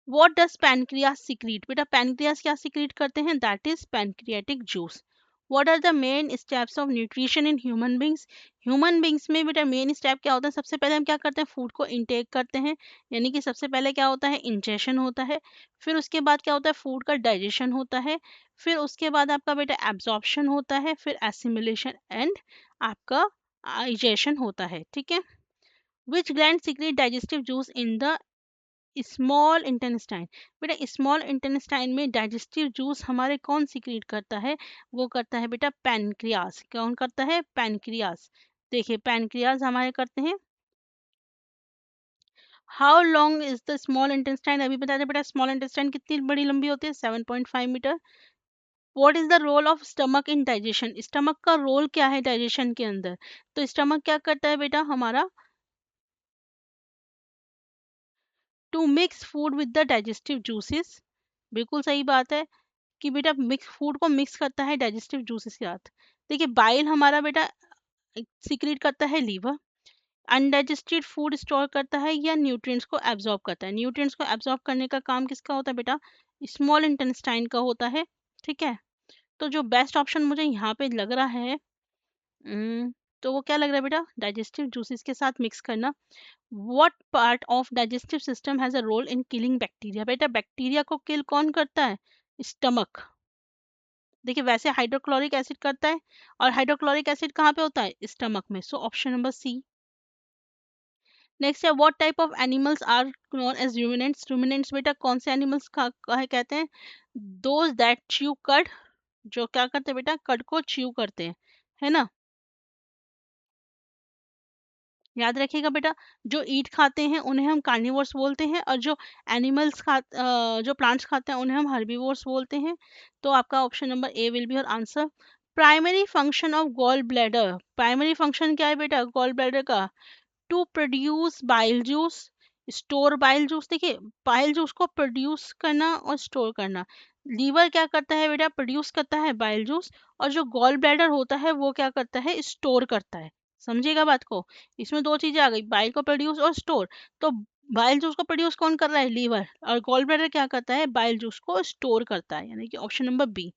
What does pancreas secrete? बेटा पैनक्रियास क्या सिक्रीट करते हैं? That is pancreatic juice. What are the main steps of nutrition in human beings? Human beings में बेटा मेन स्टेप क्या होता है? सबसे पहले हम क्या करते हैं? फूड को इनटेक करते हैं, यानी कि सबसे पहले क्या होता है? इंजेशन होता है। फिर उसके बाद क्या होता है? फूड का डाइजेशन होता है। फिर उसके बाद आपका बेटा एब्जॉर्प्शन होता है, फिर एसिमिलेशन एंड आपका डाइजेशन होता है। ठीक है। विच gland secret digestive juice in the small intestine? बेटा स्मॉल इंटेस्टाइन में डाइजेस्टिव जूस हमारे कौन सीक्रेट करता है? वो करता है बेटा पैनक्रियास। कौन करता है? पैनक्रियास। देखिए पैनक्रियास हमारे करते हैं। How long is the small intestine? अभी बताया था बेटा स्मॉल इंटेस्टाइन कितनी बड़ी लंबी होती है? 7.5 metre. What is the role of stomach in digestion? Stomach का रोल क्या है डाइजेशन के अंदर? तो स्टमक क्या करता है बेटा हमारा? To mix food with the digestive juices. बिल्कुल सही बात है कि बेटा मिक्स फूड को मिक्स करता है डाइजेस्टिव जूसेस के साथ। देखिए बाइल हमारा बेटा सीक्रेट करता है लीवर। अनडाइजेस्टेड फूड स्टोर करता है या न्यूट्रिएंट्स को एब्जॉर्ब करता है? न्यूट्रिएंट्स को एब्जॉर्ब करने का काम किसका होता है बेटा? स्मॉल इंटेस्टाइन का होता है। ठीक है। तो जो बेस्ट ऑप्शन मुझे यहाँ पे लग रहा है, तो वो क्या लग रहा है बेटा? डाइजेस्टिव जूसेस के साथ मिक्स करना। What part of digestive system has a role in killing bacteria? बेटा बैक्टीरिया को किल कौन करता है? स्टमक। देखिए वैसे हाइड्रोक्लोरिक एसिड करता है, और हाइड्रोक्लोरिक एसिड कहाँ पे होता है? स्टमक में। So option number C. Next है, what type of animals are known as ruminants? Ruminants बेटा कौन से एनिमल्स का कहते हैं? दोज दैट च्यू कड। जो क्या करते हैं बेटा? कड को च्यू करते हैं, है ना? याद रखिएगा बेटा, जो ईट खाते हैं उन्हें हम कार्निवोर्स बोलते हैं, और जो जो प्लांट्स खाते हैं उन्हें हम हर्बीवोर्स बोलते हैं। तो आपका option number A will be your answer. Primary function of gall bladder? Primary function क्या है बेटा गॉल ब्लैडर का? To produce bile juice, store bile juice, देखिए बाइल जूस को प्रोड्यूस करना और स्टोर करना, लीवर क्या करता है बेटा, प्रोड्यूस करता है बाइल जूस, और जो गॉल ब्लैडर होता है वो क्या करता है, स्टोर करता है। समझिएगा बात को, इसमें दो चीजें आ गई, बाइल को प्रोड्यूस और स्टोर। तो बाइल जूस को प्रोड्यूस कौन कर रहा है, लीवर, और गॉल ब्लैडर क्या करता है, बाइल जूस को स्टोर करता है, यानी कि option number B.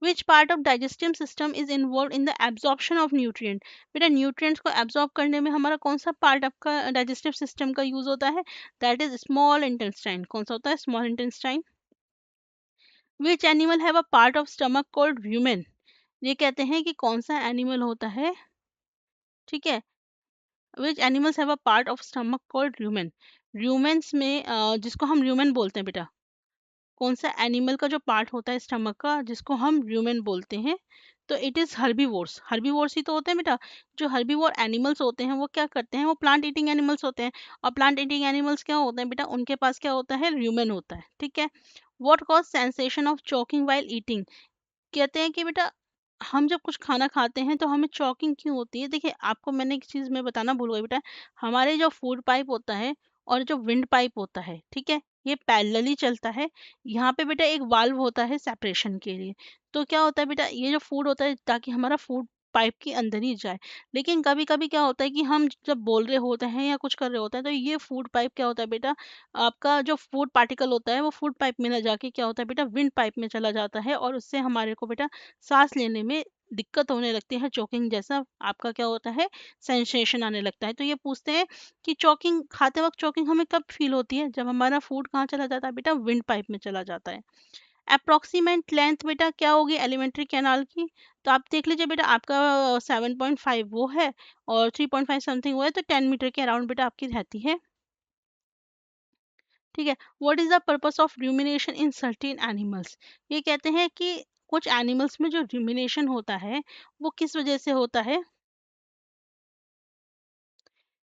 Which part of digestive system is involved in the absorption of nutrient? बेटा न्यूट्रिएंट्स को एब्जॉर्ब करने में हमारा कौन सा पार्ट आपका डाइजेस्टिव सिस्टम का यूज होता है, दैट इज स्मॉल इंटेस्टाइन। कौन सा होता है, small intestine. Which animal have a part of stomach called rumen? ये कहते हैं कि कौन सा एनिमल होता है, ठीक है, which animals have a part of stomach called rumen। रूमेंस में जिसको हम र्यूमेन बोलते हैं बेटा, कौन सा एनिमल का जो पार्ट होता है स्टमक का जिसको हम र्यूमेन बोलते हैं, तो इट इज हर्बीवोर्स। हर्बीवोर्स ही तो होते हैं बेटा, जो हर्बीवोर एनिमल्स होते हैं वो क्या करते हैं, वो प्लांट ईटिंग एनिमल्स होते हैं। और प्लांट ईटिंग एनिमल्स क्या होते हैं बेटा, उनके पास क्या होता है, र्यूमेन होता है, ठीक है। What cause sensation of choking while eating? कहते हैं कि बेटा हम जब कुछ खाना खाते हैं तो हमें चॉकिंग क्यों होती है। देखिए आपको मैंने एक चीज मैं बताना भूल गई बेटा, हमारे जो फूड पाइप होता है और जो विंड पाइप होता है, ठीक है, ये पैरेलली चलता है। यहाँ पे बेटा एक वाल्व होता है सेपरेशन के लिए। तो क्या होता है बेटा, ये जो फूड होता है ताकि हमारा फूड पाइप के अंदर ही जाए। लेकिन कभी कभी क्या होता है कि हम जब बोल रहे होते हैं या कुछ कर रहे होते हैं तो ये फूड पाइप क्या होता है बेटा, आपका जो फूड पार्टिकल होता है वो फूड पाइप में ना जाके क्या होता है बेटा, विंड पाइप में चला जाता है, और उससे हमारे को बेटा सांस लेने में दिक्कत होने लगती है, चोकिंग जैसा आपका क्या होता है, सेंसेशन आने लगता है। तो ये पूछते हैं कि चोकिंग खाते वक्त चोकिंग हमें कब फील होती है, जब हमारा फूड कहाँ चला जाता है बेटा, विंड पाइप में चला जाता है। अप्रोक्सीमेट लेंथ बेटा क्या होगी एलिमेंट्री कैनाल की, तो आप देख लीजिए बेटा आपका 7.5 वो है और 3.5 समथिंग वो है, तो 10 मीटर के अराउंड बेटा आपकी रहती है, ठीक है। What is the purpose of rumination in certain animals? ये कहते हैं कि कुछ एनिमल्स में जो रूमिनेशन होता है वो किस वजह से होता है,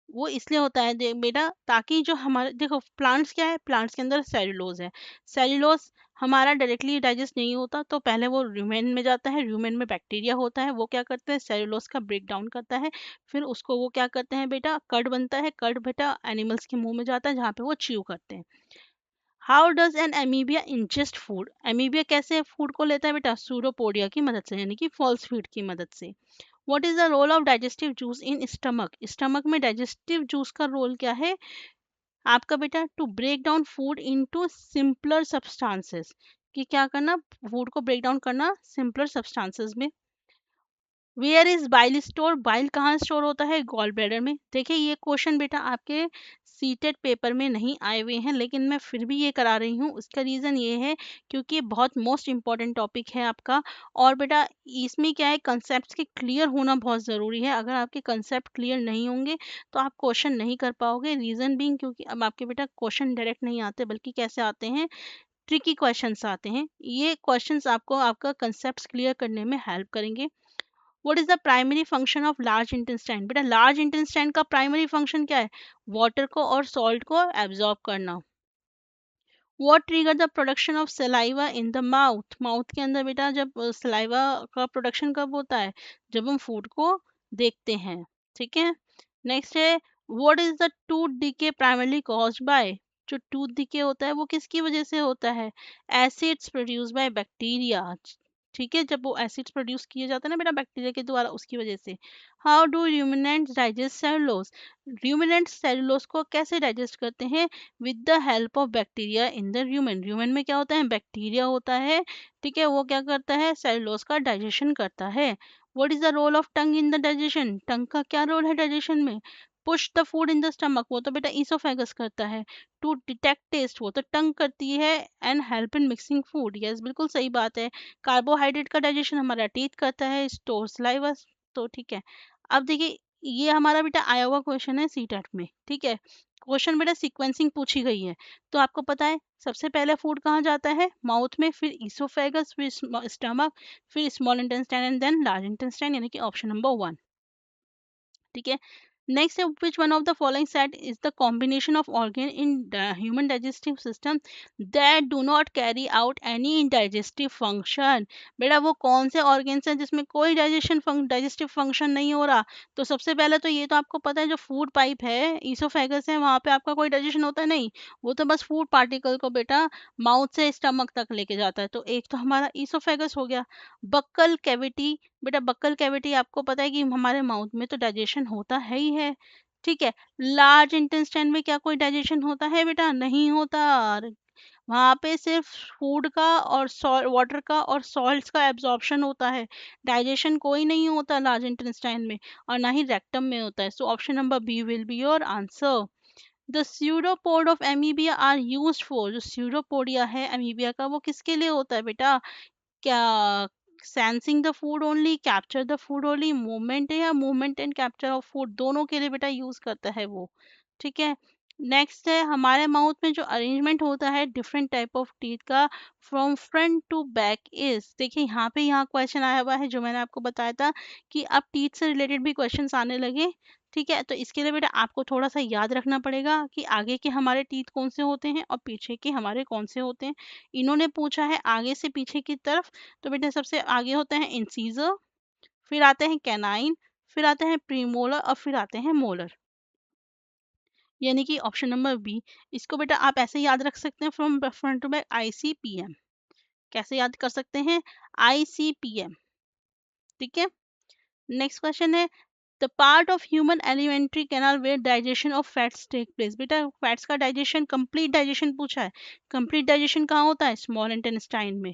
वो इसलिए होता है बेटा ताकि जो हमारे देखो प्लांट्स क्या है, प्लांट्स के अंदर सेल्यूलोज है। सेल्यूलोज हमारा डायरेक्टली डाइजेस्ट नहीं होता, तो पहले वो रूमेन में जाता है, रूमेन में बैक्टीरिया होता है, वो क्या करते हैं सेल्यूलोज का ब्रेक डाउन करता है, फिर उसको वो क्या करते हैं बेटा, कर्ड बनता है, कर्ड बेटा एनिमल्स के मुंह में जाता है जहाँ पे वो च्यू करते हैं। How does an amoeba ingest food? Amoeba कैसे फूड को लेता है बेटा, सूडोपोडिया की मदद से, यानी कि फॉल्स फीड की मदद से। What is the role of digestive juice in stomach? Stomach में डाइजेस्टिव जूस का रोल क्या है आपका बेटा, to break down food into simpler substances, कि क्या करना, फूड को ब्रेक डाउन करना सिंपलर सब्सटेंसेस में। Where is bile store? Bile कहाँ स्टोर होता है, गॉल ब्लैडर में। देखिए ये क्वेश्चन बेटा आपके सीटेड पेपर में नहीं आए हुए हैं, लेकिन मैं फिर भी ये करा रही हूँ। उसका रीज़न ये है क्योंकि ये बहुत मोस्ट इंपॉर्टेंट टॉपिक है आपका, और बेटा इसमें क्या है, कंसेप्ट के क्लियर होना बहुत ज़रूरी है। अगर आपके कंसेप्ट क्लियर नहीं होंगे तो आप क्वेश्चन नहीं कर पाओगे। रीज़न बीइंग क्योंकि अब आपके बेटा क्वेश्चन डायरेक्ट नहीं आते, बल्कि कैसे आते हैं, ट्रिकी क्वेश्चंस आते हैं। ये क्वेश्चंस आपको आपका कंसेप्ट क्लियर करने में हेल्प करेंगे। What is the primary function of large intestine? बेटा लार्ज इंटेस्टाइन का प्राइमरी फंक्शन क्या है, वाटर को और सॉल्ट को एब्जॉर्ब करना। What trigger the production of saliva in the mouth? Mouth के अंदर बेटा जब सलाइवा का प्रोडक्शन कब होता है, जब हम फूड को देखते हैं, ठीक है। नेक्स्ट है what is the tooth decay primarily caused by? जो टूथ डिके होता है वो किसकी वजह से होता है, एसिड्स प्रोड्यूस बाय बैक्टीरिया, ठीक है, जब वो एसिड्स प्रोड्यूस किए जाते हैं ना बेटा बैक्टीरिया के द्वारा, उसकी वजह से। How do ruminants digest cellulose? Ruminants cellulose को कैसे डाइजेस्ट करते हैं, with the help of bacteria in the rumen. Rumen में क्या होता है, बैक्टीरिया होता है, ठीक है, वो क्या करता है, सेलुलोज का डाइजेशन करता है। What is the role of tongue in the digestion? Tongue का क्या रोल है डाइजेशन में, push the food in the stomach, वो तो बेटा ईसोफेगस करता है। टू डिटेक्ट टेस्ट, वो तो टंग करती है। And help in mixing food, yes बिल्कुल सही बात है। कार्बोहाइड्रेट का डाइजेशन हमारा टीथ करता है, स्टोर सलाइवा, तो ठीक है। अब देखिए ये हमारा बेटा आया हुआ क्वेश्चन है सीटेट में, ठीक है। क्वेश्चन बेटा सीक्वेंसिंग पूछी गई है, तो आपको पता है सबसे पहले फूड कहाँ जाता है, माउथ में, फिर ईसोफेगस, फिर स्टमक, फिर small intestine and then large intestine, यानी कि ऑप्शन नंबर 1, ठीक है। Next, which one of the following set is the combination of organ in the human digestive system that do not carry out any digestive function? बेटा वो कौन से organs हैं जिसमें कोई digestive function नहीं हो रहा? तो सबसे पहले तो ये तो आपको पता है, जो फूड पाइप है, ईसोफेगस है, वहां पे आपका कोई डाइजेशन होता है नहीं। वो तो बस फूड पार्टिकल को बेटा माउथ से स्टमक तक लेके जाता है। तो एक तो हमारा ईसोफेगस हो गया। बक्कल कैविटी, बेटा बक्कल कैविटी आपको पता है कि हमारे माउथ में तो डाइजेशन होता है ही है। ठीक है। लार्ज इंटेस्टाइन में क्या कोई डाइजेशन होता है बेटा? नहीं होता। वहां पे सिर्फ फूड का और वाटर का और सॉल्ट्स का एब्जॉर्प्शन होता है। डाइजेशन कोई नहीं होता लार्ज इंटेस्टाइन में, और ना ही रेक्टम में होता है। So option number B will be your answer. The pseudopod of amoeba are used for, जो स्यूडोपोडिया है एमीबिया का, वो किसके लिए होता है बेटा? क्या sensing the food only, capture the food only, movement है, या movement and capture of food दोनों के लिए बेटा यूज करता है वो। ठीक है। नेक्स्ट है, हमारे माउथ में जो अरेंजमेंट होता है डिफरेंट टाइप ऑफ टीथ का from front to back is, देखिए यहाँ पे यहाँ क्वेश्चन आया हुआ है जो मैंने आपको बताया था कि अब टीथ से रिलेटेड भी क्वेश्चंस आने लगे। ठीक है। तो इसके लिए बेटा आपको थोड़ा सा याद रखना पड़ेगा कि आगे के हमारे टीथ कौन से होते हैं और पीछे के हमारे कौन से होते हैं। इन्होंने पूछा है आगे से पीछे की तरफ, तो बेटा सबसे आगे होते हैं इंसीजर, फिर आते हैं कैनाइन, फिर आते हैं प्रीमोलर, और फिर आते हैं मोलर, यानी कि ऑप्शन नंबर बी। इसको बेटा आप ऐसे याद रख सकते हैं, from front to back ICPM। कैसे याद कर सकते हैं? ICPM। ठीक है। नेक्स्ट क्वेश्चन है, the part of human alimentary canal where digestion of fats take place, बेटा फैट्स का डाइजेशन, कंप्लीट डाइजेशन पूछा है। कंप्लीट डाइजेशन कहाँ होता है? स्मॉल इंटेस्टाइन में।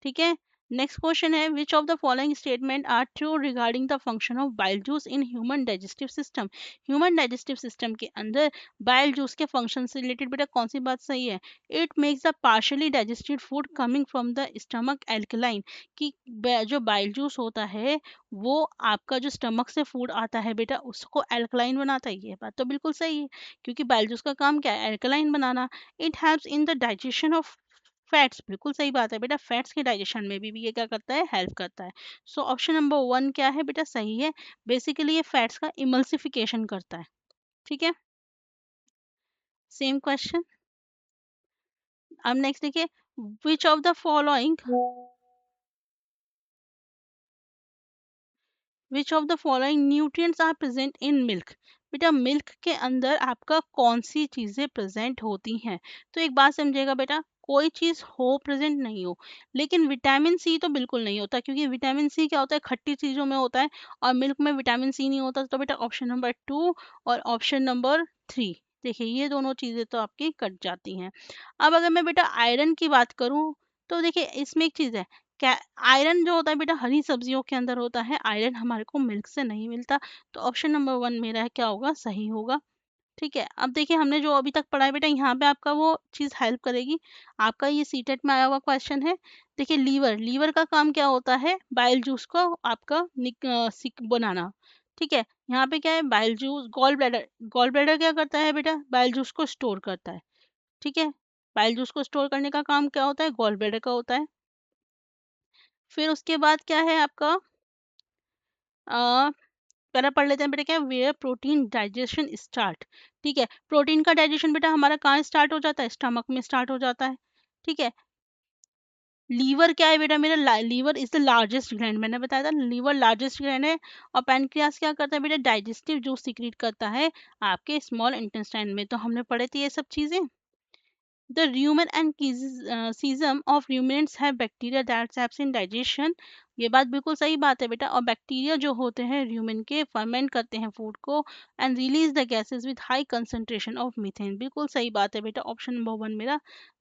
ठीक है। नेक्स्ट क्वेश्चन है, which of the following statement are true regarding the function of bile juice in human digestive system? Human digestive system के अंदर बाइल जूस के फंक्शन से रिलेटेड बेटा कौन सी बात सही है? It makes the partially digested food coming from the stomach alkaline, कि जो बाइल जूस होता है वो आपका जो स्टमक से फूड आता है बेटा उसको एल्कलाइन बनाता है। ये बात तो बिल्कुल सही है, क्योंकि बाइल जूस का काम क्या है? Alkaline banana. It helps in the digestion of fats, बिल्कुल सही बात है बेटा, फैट्स के डाइजेशन में भी ये क्या करता है? हेल्प करता है। सो ऑप्शन नंबर वन क्या है बेटा? सही है। बेसिकली ये फैट्स का इमल्सिफिकेशन करता है। ठीक है। Same question. अब नेक्स्ट देखिए, which of the following which of the following nutrients are present in milk? बेटा मिल्क के अंदर आपका कौन सी चीजें प्रेजेंट होती हैं? तो एक बात समझिएगा बेटा, कोई चीज हो प्रेजेंट नहीं हो, लेकिन विटामिन सी तो बिल्कुल नहीं होता, क्योंकि विटामिन सी क्या होता है? खट्टी चीजों में होता है, और मिल्क में विटामिन सी नहीं होता। तो बेटा ऑप्शन नंबर टू और ऑप्शन नंबर थ्री, देखिए ये दोनों चीजें तो आपकी कट जाती हैं। अब अगर मैं बेटा आयरन की बात करूं, तो देखिए इसमें एक चीज है, क्या आयरन जो होता है बेटा हरी सब्जियों के अंदर होता है, आयरन हमारे को मिल्क से नहीं मिलता। तो ऑप्शन नंबर वन मेरा क्या होगा? सही होगा। ठीक है। अब देखिए हमने जो अभी तक पढ़ा है बेटा, यहाँ पे आपका वो चीज हेल्प करेगी। आपका ये सीटेट में आया हुआ क्वेश्चन है। देखिए लीवर, लीवर का काम क्या होता है? बाइल जूस को आपका बनाना। ठीक है। यहाँ पे क्या है? Bile juice. Gall bladder, gall bladder क्या करता है बेटा? बाइल जूस को स्टोर करता है। ठीक है। बाइल जूस को स्टोर करने का काम क्या होता है? गॉल ब्लैडर का होता है। फिर उसके बाद क्या है आपका? पहले पढ़ लेते हैं बेटा, क्या वेयर प्रोटीन डाइजेशन स्टार्ट। ठीक है। प्रोटीन का डाइजेशन बेटा हमारा कहाँ स्टार्ट हो जाता है? स्टमक में स्टार्ट हो जाता है। ठीक है। लीवर क्या है बेटा? मेरा liver is the largest gland, मैंने बताया था लीवर लार्जेस्ट ग्लैंड है। और पैनक्रियास क्या करता है बेटा? डाइजेस्टिव जूस सीक्रेट करता है आपके स्मॉल इंटेस्टाइन में। तो हमने पढ़े थे ये सब चीजें। The rumen and caesium of ruminants have bacteria that helps in digestion। ये बात बिल्कुल सही बात है बेटा। और बैक्टीरिया जो होते हैं रूमेन के, फर्मेंट करते हैं फूड को and release the gases with high concentration of methane. बिल्कुल सही बात है बेटा, ऑप्शन नंबर वन मेरा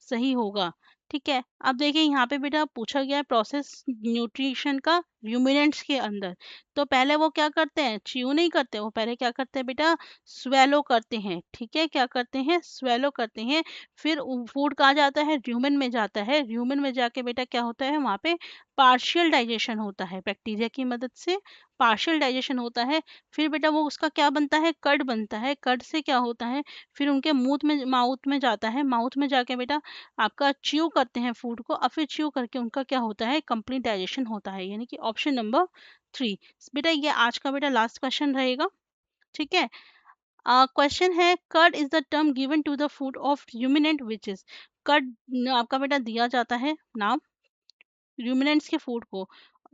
सही होगा। ठीक है। अब देखिए यहाँ पे बेटा पूछा गया है प्रोसेस न्यूट्रिशन का रूमिनेंट्स के अंदर। तो पहले वो क्या करते हैं? च्यू नहीं करते, वो पहले क्या करते हैं बेटा? स्वेलो करते हैं। ठीक है। क्या करते हैं? स्वेलो करते हैं। फिर फूड कहाँ जाता है? र्यूमेन में जाता है। र्यूमेन में जाके बेटा क्या होता है? वहाँ पे पार्शियल डाइजेशन होता है, बैक्टीरिया की मदद से पार्शियल डाइजेशन होता है। फिर बेटा वो उसका क्या बनता है? कर्ड बनता है। कर्ड से क्या होता है? फिर उनके माउथ में जाता है। माउथ में जाके बेटा आपका च्यू करते हैं फूड को, और फिर च्यू करके उनका क्या होता है? कंप्लीट डाइजेशन होता है, यानी कि ऑप्शन नंबर थ्री। बेटा ये आज का बेटा लास्ट क्वेश्चन रहेगा। ठीक है। क्वेश्चन है, curd is the term given to the food of ruminant which is। Curd आपका बेटा दिया जाता है नाम ruminants के फूड को।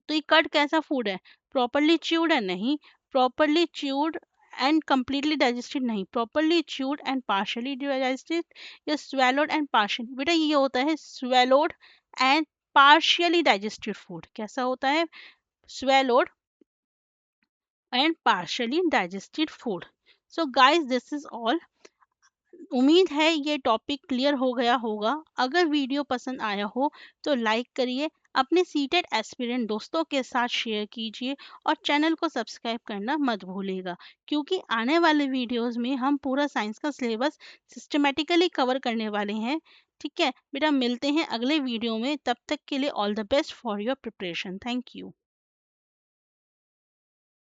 तो ये कर्ड कैसा फूड है? प्रॉपरली च्यूड है? नहीं। Properly chewed and completely digested? नहीं। Properly chewed and partially digested या स्वेलोड एंड पार्शियल? बेटा ये होता है swallowed and partially digested food. कैसा होता है? swallowed and partially digested food. So guys, this is all. उम्मीद है ये टॉपिक क्लियर हो गया होगा। अगर वीडियो पसंद आया हो तो लाइक करिए, अपने सीटेड एस्पिरेंट दोस्तों के साथ शेयर कीजिए और चैनल को सब्सक्राइब करना मत भूलिएगा, क्योंकि आने वाले वीडियोस में हम पूरा साइंस का सिलेबस सिस्टमेटिकली कवर करने वाले हैं। ठीक है बेटा, मिलते हैं अगले वीडियो में। तब तक के लिए all the best for your preparation. Thank you.